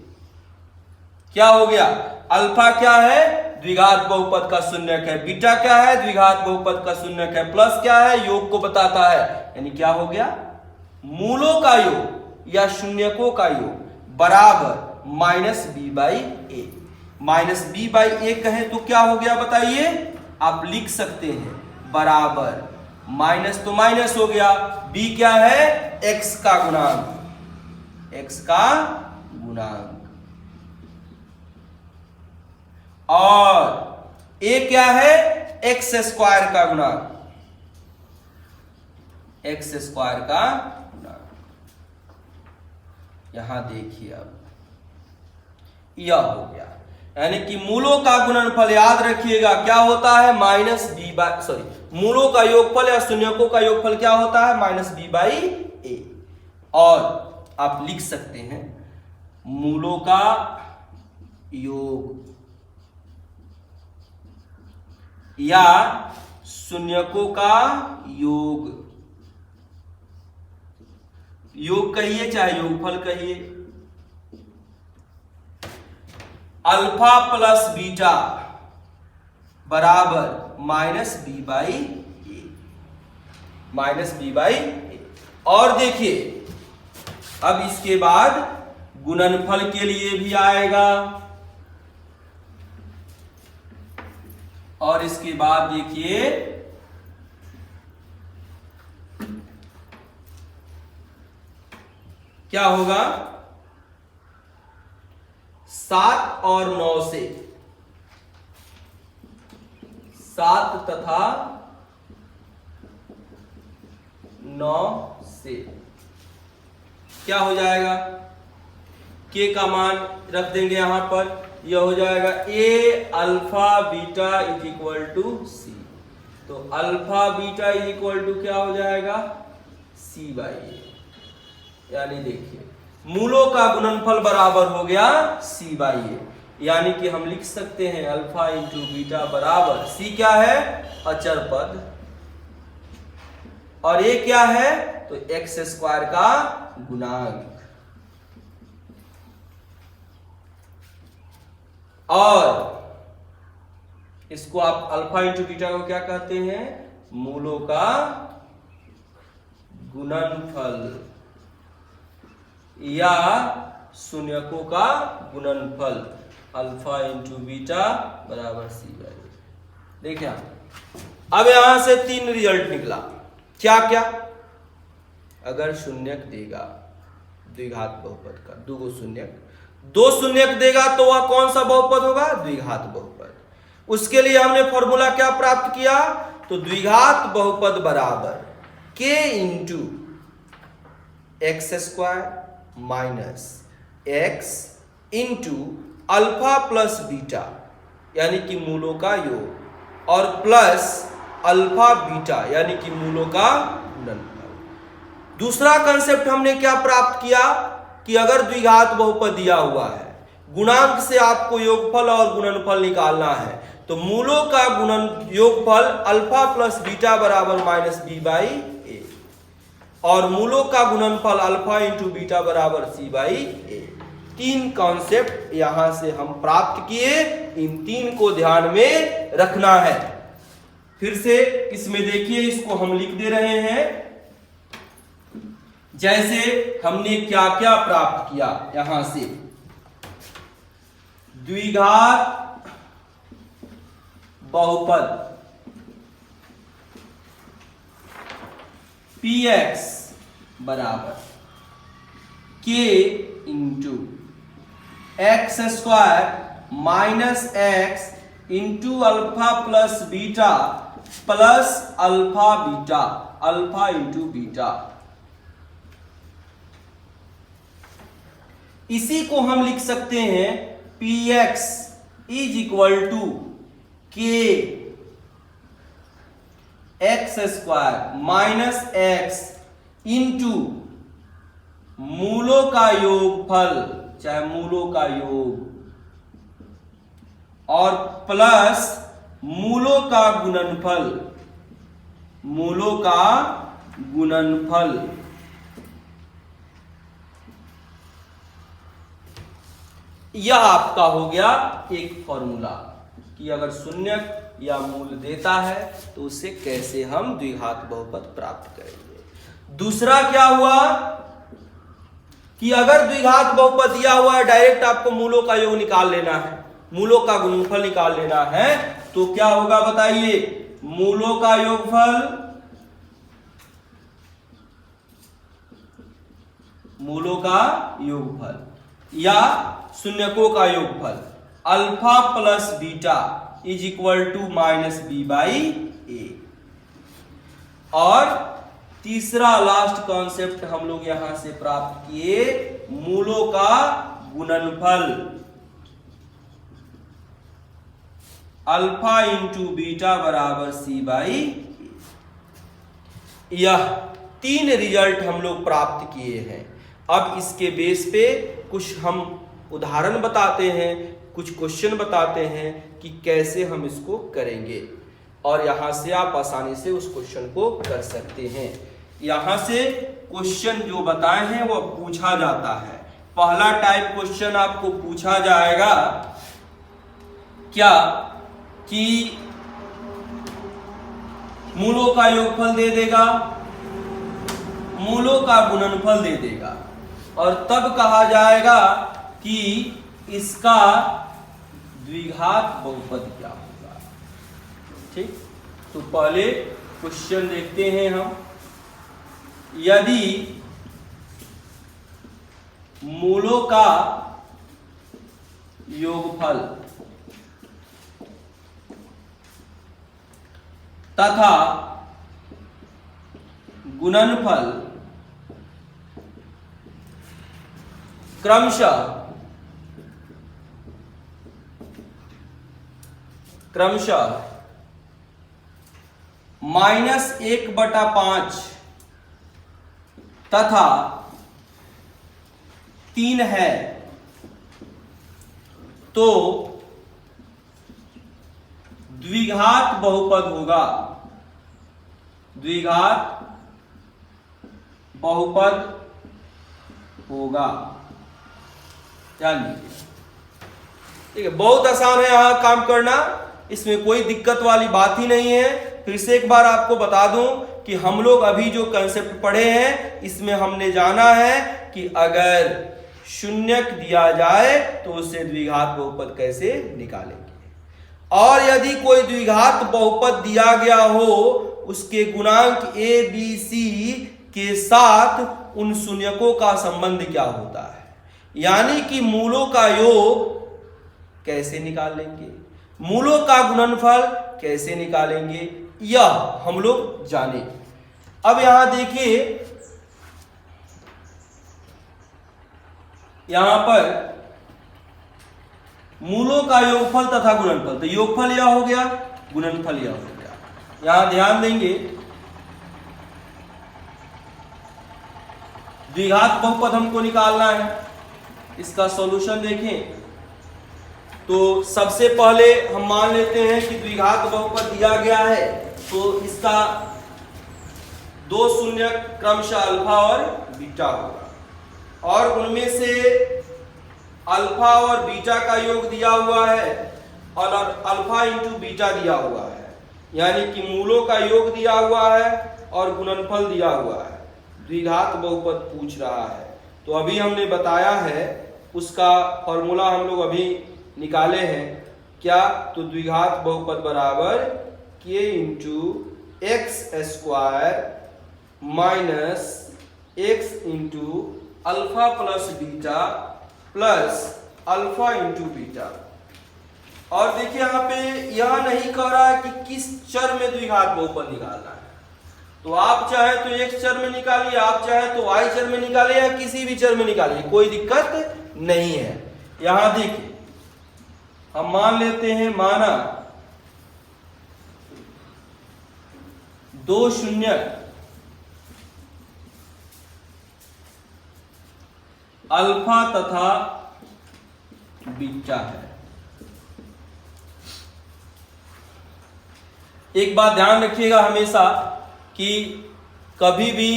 क्या हो गया, अल्फा क्या है द्विघात बहुपद का शून्यक है, बीटा क्या है द्विघात बहुपद का शून्यक है, प्लस क्या है योग को बताता है, यानी क्या हो गया मूलों का योग या शून्यकों का योग बराबर minus B by A. Minus B by A कहें तो क्या हो गया बताइए, आप लिख सकते हैं बराबर माइनस तो माइनस हो गया, बी क्या है एक्स का गुणांक, एक्स का गुणांक, और ए क्या है एक्स स्क्वायर का गुणांक, एक्स स्क्वायर का गुणांक। यहां देखिए अब यह हो गया, यानी कि मूलों का गुणनफल याद रखिएगा क्या होता है माइनस बी बाई, सॉरी मूलों का योगफल या शून्यकों का योगफल क्या होता है माइनस बी बाई ए। और आप लिख सकते हैं मूलों का योग या शून्यकों का योग, योग कहिए चाहे योगफल कहिए, अल्फा प्लस बीटा बराबर minus B by A, minus B by A. और देखिए अब इसके बाद गुणनफल के लिए भी आएगा, और इसके बाद देखिए क्या होगा 7 और 9 से, 7 तथा 9 से क्या हो जाएगा, के का मान रख देंगे यहां पर, यह हो जाएगा A alpha beta is equal to C. तो alpha beta is equal to क्या हो जाएगा सी बाई ए, यानी देखिए मूलों का गुणनफल बराबर हो गया सी बाई ए, यानी कि हम लिख सकते हैं अल्फा इंटू बीटा बराबर सी क्या है अचर पद, और ए क्या है तो एक्स स्क्वायर का गुणांक, और इसको आप अल्फा इंटू बीटा को क्या कहते हैं मूलों का गुणनफल या शून्यकों का गुणनफल, अल्फा इंटू बीटा बराबर सी बाई। देखिए अब यहां से 3 रिजल्ट निकला, क्या क्या, अगर शून्यक देगा द्विघात बहुपद का, दो शून्यक, 2 शून्यक देगा तो वह कौन सा बहुपद होगा द्विघात बहुपद। उसके लिए हमने फॉर्मूला क्या प्राप्त किया, तो द्विघात बहुपद बराबर K into X square minus X into alpha plus beta यानी कि मूलों का योग, और प्लस अल्फा बीटा यानी कि मूलों का गुणनफल। दूसरा कंसेप्ट हमने क्या प्राप्त किया कि अगर द्विघात बहुपद दिया हुआ है, गुणांक से आपको योगफल और गुणनफल निकालना है। तो मूलों का योगफल अल्फा प्लस बीटा बराबर माइनस बी बाई ए, और मूलों का गुणनफल अल्फा इंटू बीटा बराबर सी बाई ए। 3 कॉन्सेप्ट यहां से हम प्राप्त किए, इन 3 को ध्यान में रखना है। फिर से इसमें देखिए, इसको हम लिख दे रहे हैं जैसे हमने क्या क्या प्राप्त किया। यहां से द्विघात बहुपद px बराबर k into X square minus X into alpha plus beta plus alpha beta, alpha into beta. इसी को हम लिख सकते हैं px is equal to k X square minus X into मूलों का योगफल, चाहे मूलों का योग, और प्लस मूलों का गुणनफल, मूलों का गुणनफल। यह आपका हो गया एक फॉर्मूला कि अगर शून्य या मूल देता है तो उससे कैसे हम द्विघात बहुपद प्राप्त करेंगे। दूसरा क्या हुआ कि अगर द्विघात बहुपद दिया हुआ है, डायरेक्ट आपको मूलों का योग निकाल लेना है, मूलों का गुणनफल निकाल लेना है, तो क्या होगा बताइए। मूलों का योगफल, मूलों का योगफल या शून्यकों का योगफल alpha plus beta is equal to minus B by A. और तीसरा लास्ट कॉन्सेप्ट हम लोग यहां से प्राप्त किए, मूलों का गुणनफल अल्फा इंटू बीटा बराबर सी बाई ए। यह 3 रिजल्ट हम लोग प्राप्त किए हैं। अब इसके बेस पे कुछ हम उदाहरण बताते हैं, कुछ क्वेश्चन बताते हैं कि कैसे हम इसको करेंगे, और यहां से आप आसानी से उस क्वेश्चन को कर सकते हैं। यहां से क्वेश्चन जो बताए हैं वो पूछा जाता है। पहला टाइप क्वेश्चन आपको पूछा जाएगा क्या कि मूलों का योगफल दे देगा, मूलों का गुणनफल दे देगा, और तब कहा जाएगा कि इसका द्विघात बहुपद क्या होगा। ठीक, तो पहले क्वेश्चन देखते हैं हम। यदि मूलों का योगफल तथा गुणनफल क्रमशः -1/5 तथा 3 है, तो द्विघात बहुपद होगा। द्विघात बहुपद होगा। ध्यान दीजिए, ठीक है, बहुत आसान है यहां काम करना, इसमें कोई दिक्कत वाली बात ही नहीं है। फिर से एक बार आपको बता दूं कि हम लोग अभी जो कंसेप्ट पढ़े हैं इसमें हमने जाना है कि अगर शून्यक दिया जाए तो उसे द्विघात बहुपद कैसे निकालेंगे, और यदि कोई द्विघात बहुपद दिया गया हो उसके गुणांक a b c के साथ उन शून्यकों का संबंध क्या होता है, यानी कि मूलों का योग कैसे निकाल लेंगे, मूलों का गुणनफल कैसे निकालेंगे, यह हम लोग जाने। अब यहां देखिए, यहां पर मूलों का योगफल तथा गुणनफल, तो योगफल यह हो गया, गुणनफल यह हो गया। यहां ध्यान देंगे, द्विघात बहुपद हमको निकालना है। इसका सॉल्यूशन देखें, तो सबसे पहले हम मान लेते हैं कि द्विघात बहुपद दिया गया है, तो इसका दो शून्य क्रमशः अल्फा और बीटा होगा, और उनमें से अल्फा और बीटा का योग दिया हुआ है और अल्फा इंटू बीटा दिया हुआ है, यानी कि मूलों का योग दिया हुआ है और गुणनफल दिया हुआ है। द्विघात बहुपद पूछ रहा है, तो अभी हमने बताया है, उसका फॉर्मूला हम लोग अभी निकाले हैं क्या, तो द्विघात बहुपद बराबर k into X square minus X into alpha plus beta plus alpha into beta. और देखिए यहाँ पे यह नहीं कह रहा है कि किस चर में द्विघात बहुपद निकालना है, तो आप चाहे तो x चर में निकालिए, आप चाहे तो y चर में निकालिए, या किसी भी चर में निकालिए, कोई दिक्कत नहीं है। यहां देखिए हम मान लेते हैं, माना दो शून्य अल्फा तथा बीटा है। एक बात ध्यान रखिएगा हमेशा कि कभी भी,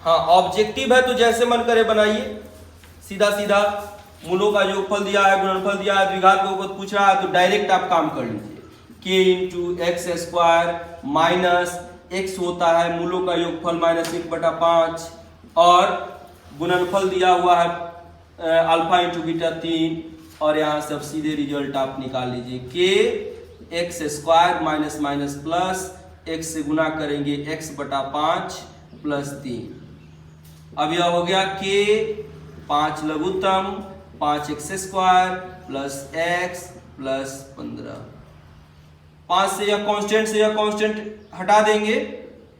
हाँ ऑब्जेक्टिव है तो जैसे मन करे बनाइए, सीधा सीधा मूलों का योगफल दिया है, गुणनफल दिया है, द्विघात बहुपद पूछ रहा है, तो डायरेक्ट आप काम कर लीजिए। k into X square minus x होता है मूलों का योगफल माइनस 1/5, और गुणनफल दिया हुआ है अल्फा इंटू बीटा 3, और यहाँ से अब सीधे रिजल्ट आप निकाल लीजिए, k X square minus minus plus x से गुना करेंगे x/5 प्लस 3। अब यह हो गया k 5 लघुत्तम 5x square plus x plus 15। 5 से यह कांस्टेंट से यह कांस्टेंट हटा देंगे,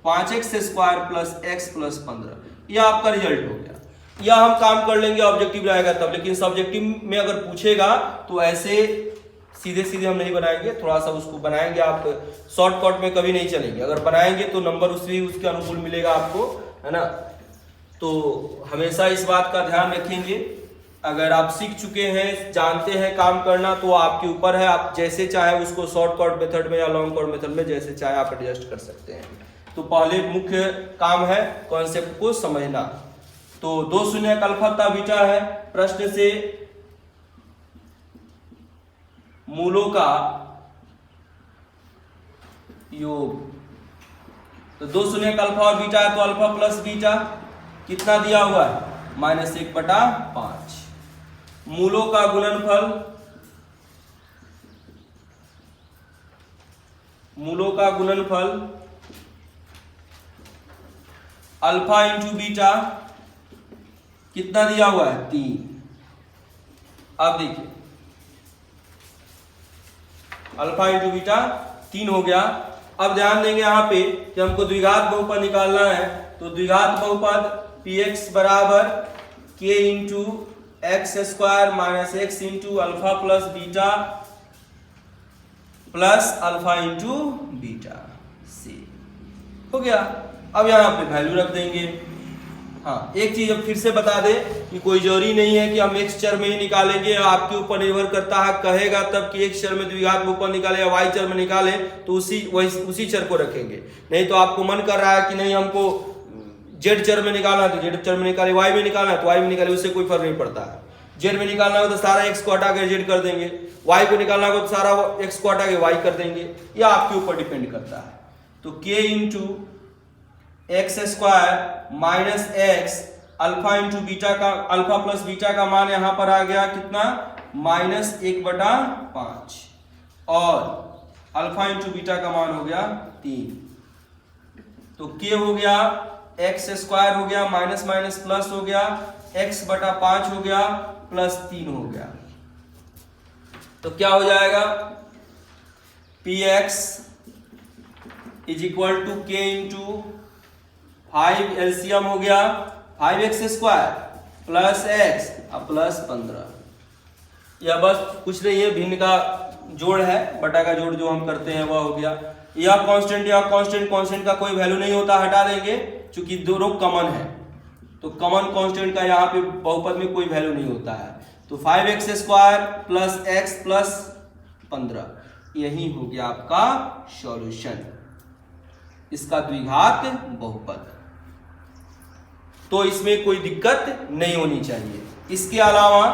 5x square plus x plus 15, यह आपका रिजल्ट हो गया। यह हम काम कर लेंगे ऑब्जेक्टिव रहेगा तब, लेकिन सब्जेक्टिव में अगर पूछेगा तो ऐसे सीधे सीधे हम नहीं बनाएंगे, थोड़ा सा उसको बनाएंगे, आप शॉर्टकट में कभी नहीं चलेंगे, अगर बनाएंगे तो नंबर उसके अनुकूल मिलेगा आपको, है ना। तो हमेशा इस बात का ध्यान रखेंगे, अगर आप सीख चुके हैं, जानते हैं काम करना, तो आपके ऊपर है, आप जैसे चाहे उसको शॉर्टकट मेथड में या लॉन्ग कट मेथड में जैसे चाहे आप एडजस्ट कर सकते हैं। तो पहले मुख्य काम है कॉन्सेप्ट को समझना। तो दो शून्य अल्फा तथा बीटा है, प्रश्न से मूलों का योग, तो दो शून्य अल्फा और बीटा है, तो अल्फा प्लस बीटा कितना दिया हुआ है, -1/5। मूलों का गुणनफल, मूलों का गुणनफल अल्फा इंटू बीटा कितना दिया हुआ है, 3। अब देखिए अल्फा इंटू बीटा 3 हो गया। अब ध्यान देंगे यहाँ पे कि हमको द्विघात बहुपद निकालना है, तो द्विघात बहुपद px बराबर k into X square minus X into alpha plus beta plus alpha into beta से हो गया। अब यहाँ पे वैल्यू रख देंगे। हाँ, एक चीज अब फिर से बता दे कि कोई जरूरी नहीं है कि हम x चर में ही निकालेंगे, आपके ऊपर निर्भर करता है, कहेगा तब कि x चर में द्विघात बहुपद निकाले या y चर में निकाले तो उसी चर को रखेंगे। नहीं तो आपको मन कर रहा है कि नहीं हमको z चर में निकालना है तो z चर में निकाले, y में निकालना है तो y में निकाले, उससे कोई फर्क नहीं पड़ता है। z में निकालना हो तो सारा x को हटा कर z कर देंगे, y को निकालना हो तो सारा x को हटा के y कर देंगे, यह आपके ऊपर डिपेंड करता है। तो k into X square minus x alpha into beta का, अल्फा प्लस बीटा का मान यहां पर आ गया कितना, -1/5, और अल्फा इंटू बीटा का मान हो गया 3। तो k हो गया एक्स स्क्वायर हो गया माइनस माइनस प्लस हो गया x/5 हो गया प्लस 3 हो गया। तो क्या हो जाएगा, px is equal to k into 5 LCM हो गया 5x square plus x plus 15। यह बस कुछ नहीं है, भिन्न का जोड़ है, बटा का जोड़ जो हम करते हैं वह हो गया। यह कांस्टेंट या कांस्टेंट का कोई वैल्यू नहीं होता, हटा देंगे, चूंकि दोनों कॉमन है तो कॉमन कांस्टेंट का यहाँ पे बहुपद में कोई वैल्यू नहीं होता है। तो 5x² प्लस x प्लस 15, यही हो गया आपका सॉल्यूशन, इसका द्विघात बहुपद। तो इसमें कोई दिक्कत नहीं होनी चाहिए। इसके अलावा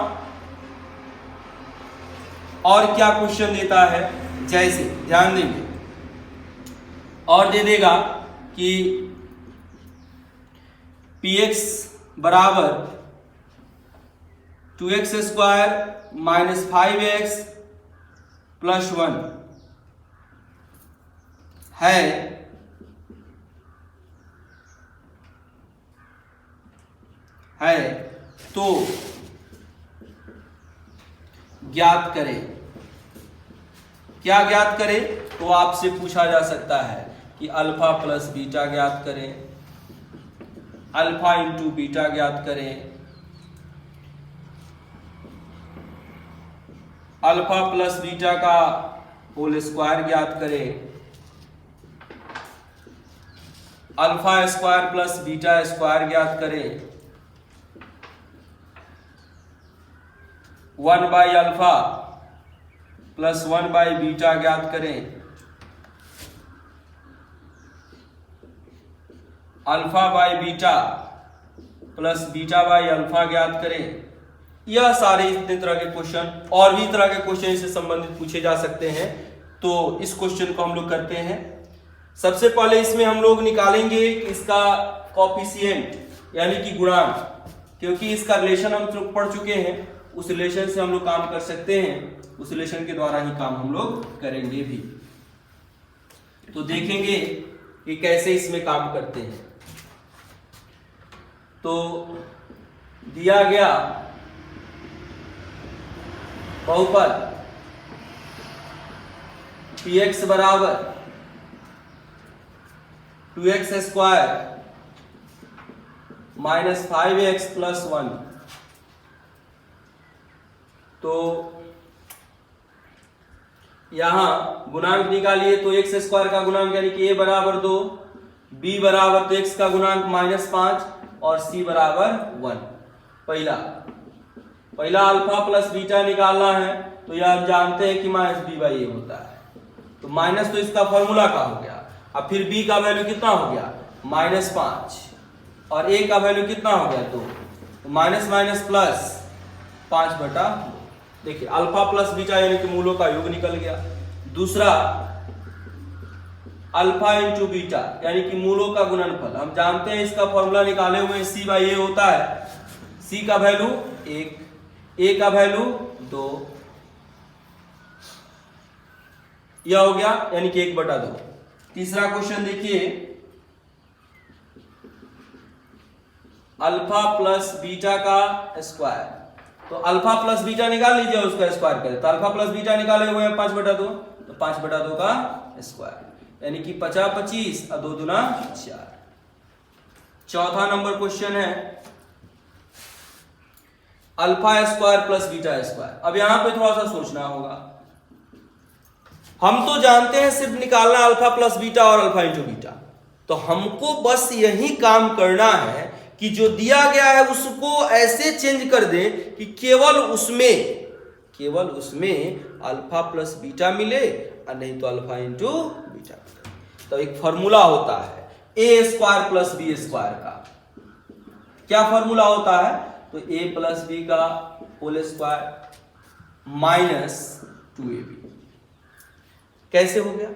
और क्या क्वेश्चन देता है, जैसे ध्यान देंगे और दे देगा कि px बराबर 2x² माइनस 5x प्लस 1 है तो ज्ञात करें। क्या ज्ञात करें? तो आपसे पूछा जा सकता है कि अल्फा प्लस बीटा ज्ञात करें, अल्फा इंटू बीटा ज्ञात करें, अल्फा प्लस बीटा का होल स्क्वायर ज्ञात करें, alpha square plus beta square ज्ञात करें, 1 by alpha plus 1 by beta ज्ञात करें, alpha by beta plus beta by alpha ज्ञात करें। यह सारे इतने तरह के क्वेश्चन और भी तरह के क्वेश्चन इससे संबंधित पूछे जा सकते हैं। तो इस क्वेश्चन को हम लोग करते हैं। सबसे पहले इसमें हम लोग निकालेंगे इसका कोफिशिएंट यानी कि गुणांक, क्योंकि इसका रिलेशन हम लोग पढ़ चुके हैं, उस रिलेशन से हम लोग काम कर सकते हैं, उस रिलेशन के द्वारा ही काम हम लोग करेंगे भी। तो देखेंगे कि कैसे इसमें काम करते हैं। तो दिया गया बहुपद px बराबर 2x² माइनस 5x प्लस 1, तो यहां गुणांक निकालिए। तो x² का गुणांक यानी कि a बराबर 2, b बराबर तो x का गुणांक -5 और c बराबर 1। पहला अल्फा प्लस बीटा निकालना है, तो यह हम जानते हैं कि -b/a होता है। तो माइनस तो इसका फॉर्मूला का हो गया। अब फिर b का वैल्यू कितना हो गया -5 और a का वैल्यू कितना हो गया 2, तो माइनस माइनस प्लस 5/2। देखिए अल्फा प्लस बीटा यानी कि मूलों का योग निकल गया। दूसरा अल्फा इंटू बीटा यानी कि मूलों का गुणनफल, हम जानते हैं इसका फॉर्मूला निकाले हुए c/a होता है। c का वैल्यू 1, a का वैल्यू 2, यह हो गया यानी कि 1/2। तीसरा क्वेश्चन देखिए, अल्फा प्लस बीटा का स्क्वायर, तो अल्फा प्लस बीटा निकाल लीजिए और उसका स्क्वायर करें। तो अल्फा प्लस बीटा निकाले हुए हैं 5/2, तो 5/2 का स्क्वायर यानी कि 50 25 और 2 दूना 4। चौथा नंबर क्वेश्चन है alpha square plus beta square. अब यहां पे थोड़ा सा सोचना होगा। हम तो जानते हैं सिर्फ निकालना अल्फा प्लस बीटा और अल्फा इंटू बीटा, तो हमको बस यही काम करना है कि जो दिया गया है उसको ऐसे चेंज कर दे कि केवल उसमें अल्फा प्लस बीटा मिले और नहीं तो अल्फा इंटू बीटा। तो एक फॉर्मूला होता है a² प्लस b² का। क्या फॉर्मूला होता है? तो a प्लस b का होल स्क्वायर माइनस 2ab। कैसे हो गया?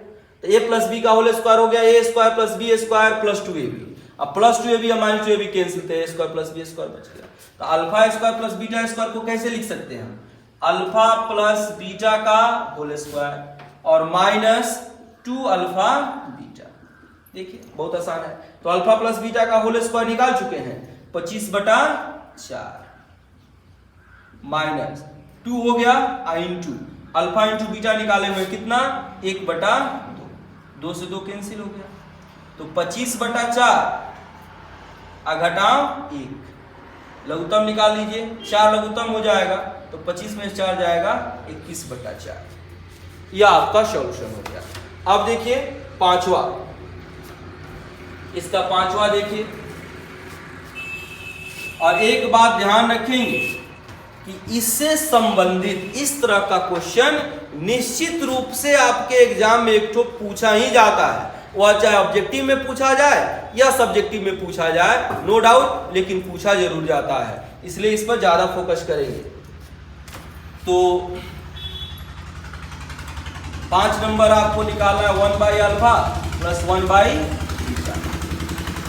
तो a प्लस b का होल स्क्वायर हो गया a² plus b² plus 2ab। अब प्लस 2ab और माइनस 2ab कैंसिल थे, a² प्लस b² बच गया। तो अल्फा² प्लस बीटा² को कैसे लिख सकते हैं हम? अल्फा प्लस बीटा का होल स्क्वायर और माइनस 2 अल्फा बीटा। देखिए बहुत आसान है। तो अल्फा प्लस बीटा का होल स्क्वायर निकाल चुके हैं, 25/4 माइनस 2 हो गया इंटू अल्फा इंटू बीटा निकाले हुए कितना 1/2, 2 से 2 कैंसिल हो गया। तो 25/4 घटाओ 1, लघुत्तम निकाल लीजिए, 4 लघुत्तम हो जाएगा तो 25 में 4 जाएगा 21/4। यह आपका सॉल्यूशन हो गया। अब देखिए पांचवा, इसका पांचवा देखिए। और एक बात ध्यान रखेंगे कि इससे संबंधित इस तरह का क्वेश्चन निश्चित रूप से आपके एग्जाम में एक तो पूछा ही जाता है, वह चाहे ऑब्जेक्टिव में पूछा जाए या सब्जेक्टिव में पूछा जाए, नो डाउट, लेकिन पूछा जरूर जाता है, इसलिए इस पर ज्यादा फोकस करेंगे। तो 5 नंबर आपको निकालना है 1 by alpha plus 1 by beta.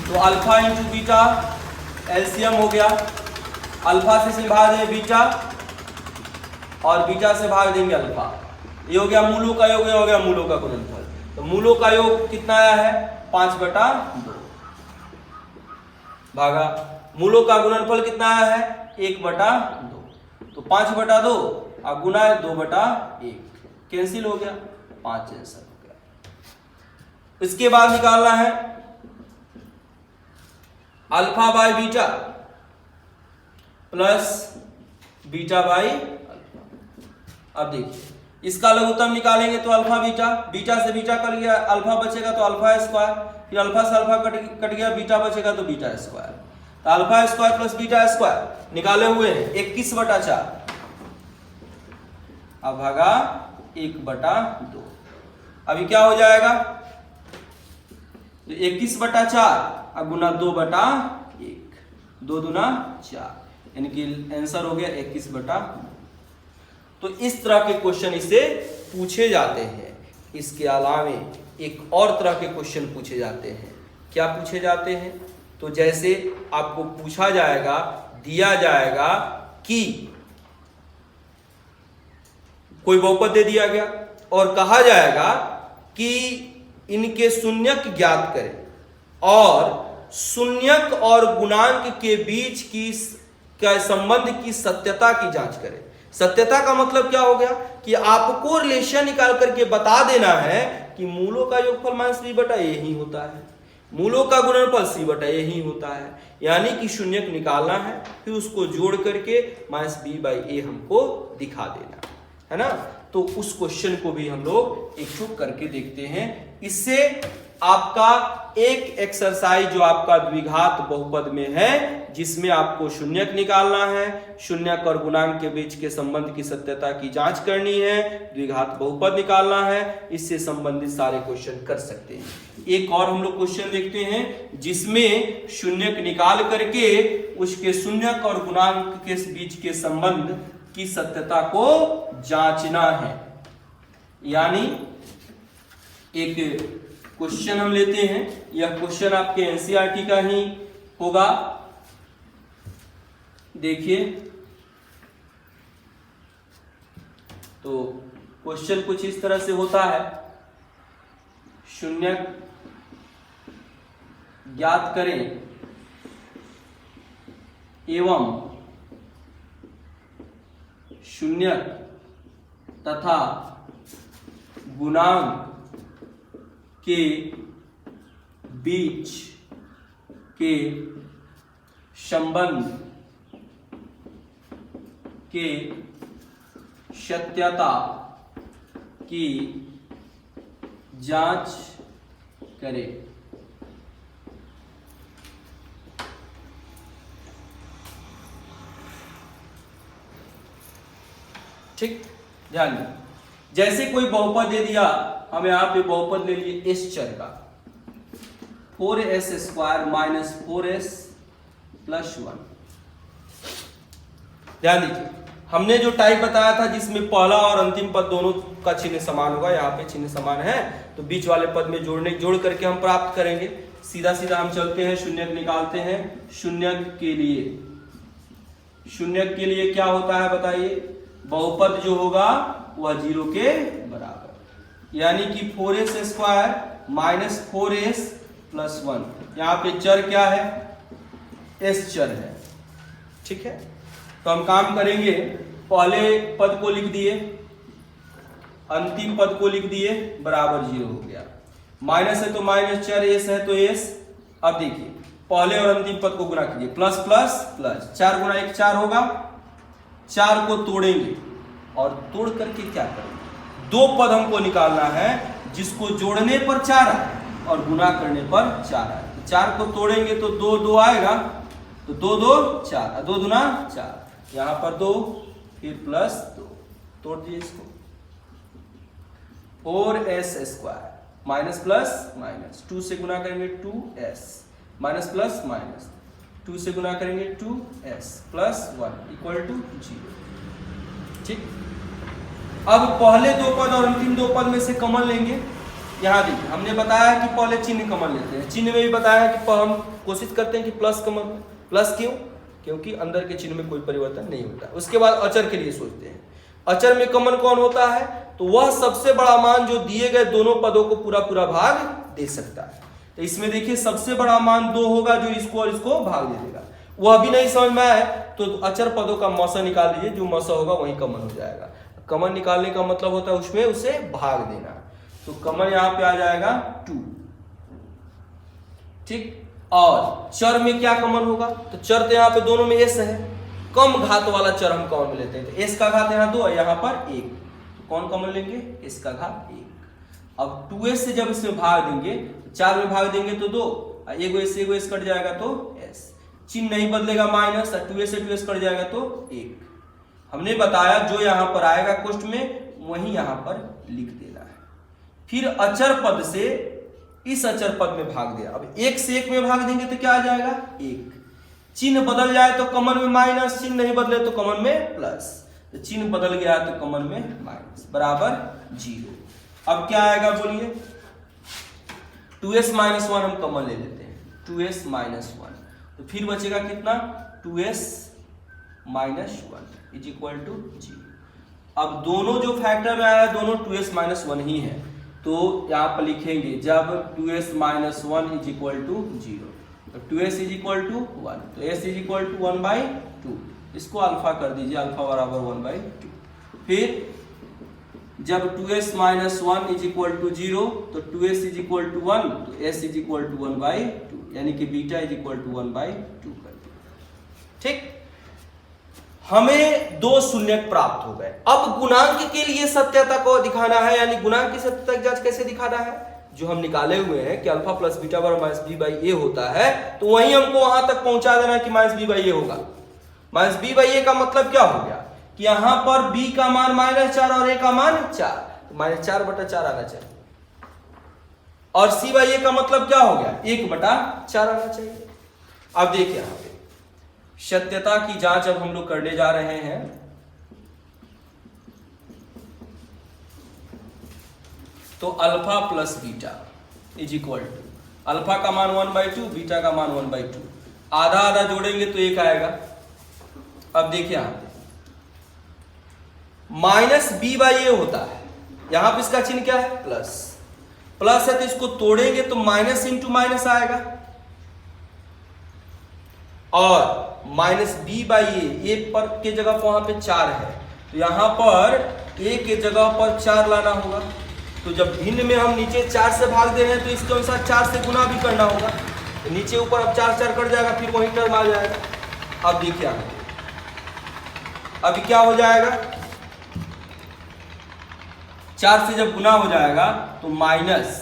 तो अल्फा इंटू बीटा एलसीएम हो गया, अल्फा से भाग देंगे बीटा और बीटा से भाग देंगे अल्फा, ये हो गया मूलों का योग, हो गया मूलों का गुणनफल। तो मूलों का योग कितना आया है 5/2 भागा मूलों का गुणनफल कितना आया है 1/2, तो 5/2 और गुना 2/1 कैंसिल हो गया, 5 आंसर हो गया। इसके बाद निकालना है alpha by beta plus beta by alpha. अब देखिए इसका लघुत्तम निकालेंगे तो अल्फा बीटा, बीटा से बीटा कट गया, अल्फा बचेगा तो अल्फा स्क्वायर, फिर अल्फा से अल्फा कट गया, बीटा बचेगा तो बीटा स्क्वायर। तो alpha square plus beta square निकाले हुए हैं 21/4 अब भागा 1/2। अभी क्या हो जाएगा, तो 21/4 अब गुना 2/1, 2 दूना 4, यानी कि आंसर हो गया 21/2। तो इस तरह के क्वेश्चन इससे पूछे जाते हैं। इसके अलावे एक और तरह के क्वेश्चन पूछे जाते हैं। क्या पूछे जाते हैं, तो जैसे आपको पूछा जाएगा, दिया जाएगा कि कोई बहुपद दे दिया गया और कहा जाएगा कि इनके शून्यक ज्ञात करें और शून्यक और गुणांक के बीच की संबंध की सत्यता की जांच करें। सत्यता का मतलब क्या हो गया कि आपको रिलेशन निकाल करके बता देना है कि मूलों का योगफल माइनस b/a ही होता है, मूलों का गुणनफल c/a ही होता है, यानी कि शून्यक निकालना है, फिर उसको जोड़ करके माइनस b/a हमको दिखा देना है ना। तो उस क्वेश्चन को भी हम लोग एक छुप करके देखते हैं। इससे आपका एक एक्सरसाइज जो आपका द्विघात बहुपद में है, जिसमें आपको शून्यक निकालना है, शून्यक और गुणांक के बीच के संबंध की सत्यता की जांच करनी है, द्विघात बहुपद निकालना है, इससे संबंधित सारे क्वेश्चन कर सकते हैं। एक और हम लोग क्वेश्चन देखते हैं जिसमें शून्यक निकाल करके उसके शून्यक और गुणांक के बीच के संबंध की सत्यता को जांचना है। यानी एक क्वेश्चन हम लेते हैं, यह क्वेश्चन आपके एनसीईआरटी का ही होगा। देखिए तो क्वेश्चन कुछ इस तरह से होता है, शून्यक ज्ञात करें एवं शून्यक तथा गुणांक के बीच के संबंध के सत्यता की जांच करें। ठीक, ध्यान दें। जैसे कोई बहुपद दे दिया, हम यहां पे बहुपद ले लिए एस चर का 4s² माइनस 4s प्लस 1। ध्यान दीजिए, हमने जो टाइप बताया था जिसमें पहला और अंतिम पद दोनों का चिन्ह समान होगा, यहाँ पे चिन्ह समान है तो बीच वाले पद में जोड़ करके हम प्राप्त करेंगे। सीधा सीधा हम चलते हैं, शून्यक निकालते हैं। शून्यक के लिए क्या होता है बताइए, बहुपद जो होगा वह 0 के बराबर, यानी कि 4s² माइनस 4s प्लस 1। यहाँ पे चर क्या है, एस चर है। ठीक है, तो हम काम करेंगे, पहले पद को लिख दिए, अंतिम पद को लिख दिए, बराबर 0 हो गया। माइनस है तो माइनस चर, एस है तो एस। अब देखिए पहले और अंतिम पद को गुणा कीजिए, प्लस प्लस प्लस, 4 गुणा 1 4 होगा। 4 को तोड़ेंगे और तोड़ करके क्या करेंगे, दो पद हमको निकालना है जिसको जोड़ने पर 4 आए और गुणा करने पर 4 आए। 4 को तोड़ेंगे तो 2 2 आएगा, तो 2 2 4, 2 दूना 4, यहाँ पर 2 फिर प्लस 2, तोड़ दिए इसको, 4s² माइनस प्लस माइनस, 2 से गुना करेंगे 2s, माइनस प्लस माइनस, 2 से गुना करेंगे 2s प्लस 1 इक्वल टू 0। ठीक, अब पहले दो पद और अंतिम दो पद में से कॉमन लेंगे। यहाँ देखिए हमने बताया कि पहले चिन्ह कॉमन लेते हैं, चिन्ह में भी बताया कि हम कोशिश करते हैं कि प्लस कॉमन, प्लस क्यों? क्योंकि अंदर के चिन्ह में कोई परिवर्तन नहीं होता। उसके बाद अचर के लिए सोचते हैं, अचर में कॉमन कौन होता है? तो वह सबसे बड़ा मान जो दिए गए दोनों पदों को पूरा पूरा भाग दे सकता है। तो इसमें देखिए सबसे बड़ा मान 2 होगा जो इसको और इसको भाग दे देगा। वह भी नहीं समझ में आए तो अचर पदों का मौसा निकाल दीजिए, जो मौसा होगा वही कॉमन हो जाएगा। कॉमन निकालने का मतलब होता है उसमें उसे भाग देना। तो कॉमन यहाँ पे आ जाएगा 2। ठीक, और चर में क्या कॉमन होगा? तो चर तो यहाँ पे दोनों में s है, कम घात वाला चर हम कॉमन में लेते हैं। तो s का घात यहाँ 2 है, यहाँ पर 1, तो कौन कॉमन लेंगे? s का घात 1। अब 2s से जब इसमें भाग देंगे, 4 में भाग देंगे तो 2, एगो s कट जाएगा तो s, चिन्ह नहीं बदलेगा माइनस, 2s से 2s कट जाएगा तो 1। हमने बताया जो यहाँ पर आएगा कोष्ठ में वही यहाँ पर लिख देना है। फिर अचर पद से इस अचर पद में भाग दिया। अब 1 से 1 में भाग देंगे तो क्या आ जाएगा? 1। चिन्ह बदल जाए तो कॉमन में माइनस, चिन्ह नहीं बदले तो कॉमन में प्लस। तो चिन्ह बदल गया तो कॉमन में माइनस बराबर 0। अब क्या आएगा बोलिए? 2s माइनस 1 हम कॉमन ले लेते हैं, 2s माइनस 1, तो फिर बचेगा कितना? 2s minus 1 is equal to 0। अब दोनों जो फैक्टर में आया दोनों 2s माइनस 1 ही है, तो यहाँ पर लिखेंगे जब 2s minus 1 is equal to 0, तो 2s इज इक्वल टू 1, तो s इज इक्वल टू 1/2, इसको अल्फा कर दीजिए, अल्फा बराबर 1/2। फिर जब 2s minus 1 is equal to 0, तो 2s इज इक्वल टू 1, तो s इज इक्वल टू 1/2, यानी कि बीटा इज इक्वल टू 1/2 कर दिया। ठीक, हमें 2 शून्यक प्राप्त हो गए। अब गुणांक के लिए सत्यता को दिखाना है, यानी गुणांक की सत्यता की जांच कैसे दिखाना है? जो हम निकाले हुए हैं कि अल्फा प्लस बीटा बराबर माइनस बी बाई ए होता है, तो वही हमको वहां तक पहुंचा देना है कि माइनस बी बाई ए होगा। माइनस बी बाई ए का मतलब क्या हो गया कि यहां पर b का मान -4 और a का मान 4, तो -4/4 आना चाहिए। और c बाई ए का मतलब क्या हो गया? 1/4 आना चाहिए। अब देखिए यहां पे सत्यता की जांच अब हम लोग करने जा रहे हैं। तो alpha plus beta is equal to, alpha का मान 1/2, बीटा का मान 1/2, आधा आधा जोड़ेंगे तो 1 आएगा। अब देखिए यहां पे माइनस बी बाई ए होता है, यहां पे इसका चिन्ह क्या है? प्लस, प्लस है तो इसको तोड़ेंगे तो माइनस इंटू माइनस आएगा, और माइनस बी बाई ए पर के जगह पर वहां पे 4 है, तो यहां पर ए के जगह पर 4 लाना होगा। तो जब भिन्न में हम नीचे 4 से भाग दे रहे हैं तो इसके अनुसार 4 से गुना भी करना होगा, तो नीचे ऊपर अब 4 कट जाएगा, फिर वही टर्म आ जाएगा। अब देखिए अभी क्या हो जाएगा? 4 से जब गुना हो जाएगा तो माइनस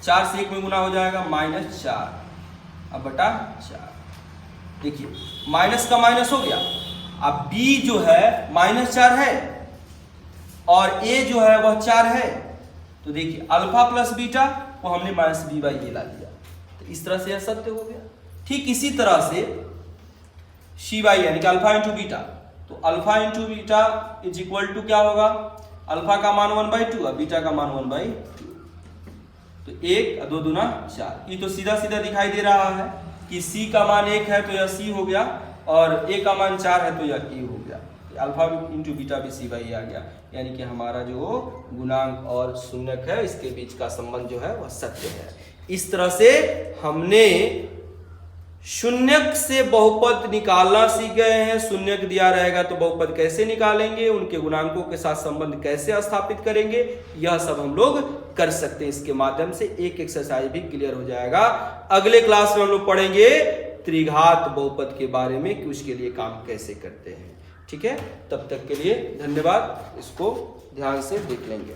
4 से 1 में गुना हो जाएगा -4 अब बटा 4। देखिए माइनस का माइनस हो गया। अब b जो है -4 है और a जो है वह 4 है, तो देखिए अल्फा प्लस बीटा को हमने माइनस बी बाई ए ला दिया, तो इस तरह से यह सत्य हो गया। ठीक इसी तरह से सी बाई यानी कि अल्फा इंटू बीटा, तो alpha into beta is equal to क्या होगा? अल्फा का मान 1/2 और बीटा का मान 1/2, तो 1 2 दूना 4। ये तो सीधा सीधा दिखाई दे रहा है कि c का मान 1 है तो यह c हो गया, और a का मान 4 है तो यह a हो गया। अल्फा इंटू बीटा भी c बाई आ गया, यानी कि हमारा जो गुणांक और शून्यक है इसके बीच का संबंध जो है वह सत्य है। इस तरह से हमने शून्यक से बहुपद निकालना सीख गए हैं। शून्यक दिया रहेगा तो बहुपद कैसे निकालेंगे, उनके गुणांकों के साथ संबंध कैसे स्थापित करेंगे, यह सब हम लोग कर सकते हैं। इसके माध्यम से एक एक्सरसाइज भी क्लियर हो जाएगा। अगले क्लास में हम लोग पढ़ेंगे त्रिघात बहुपद के बारे में कि उसके लिए काम कैसे करते हैं। ठीक है, तब तक के लिए धन्यवाद। इसको ध्यान से देख लेंगे।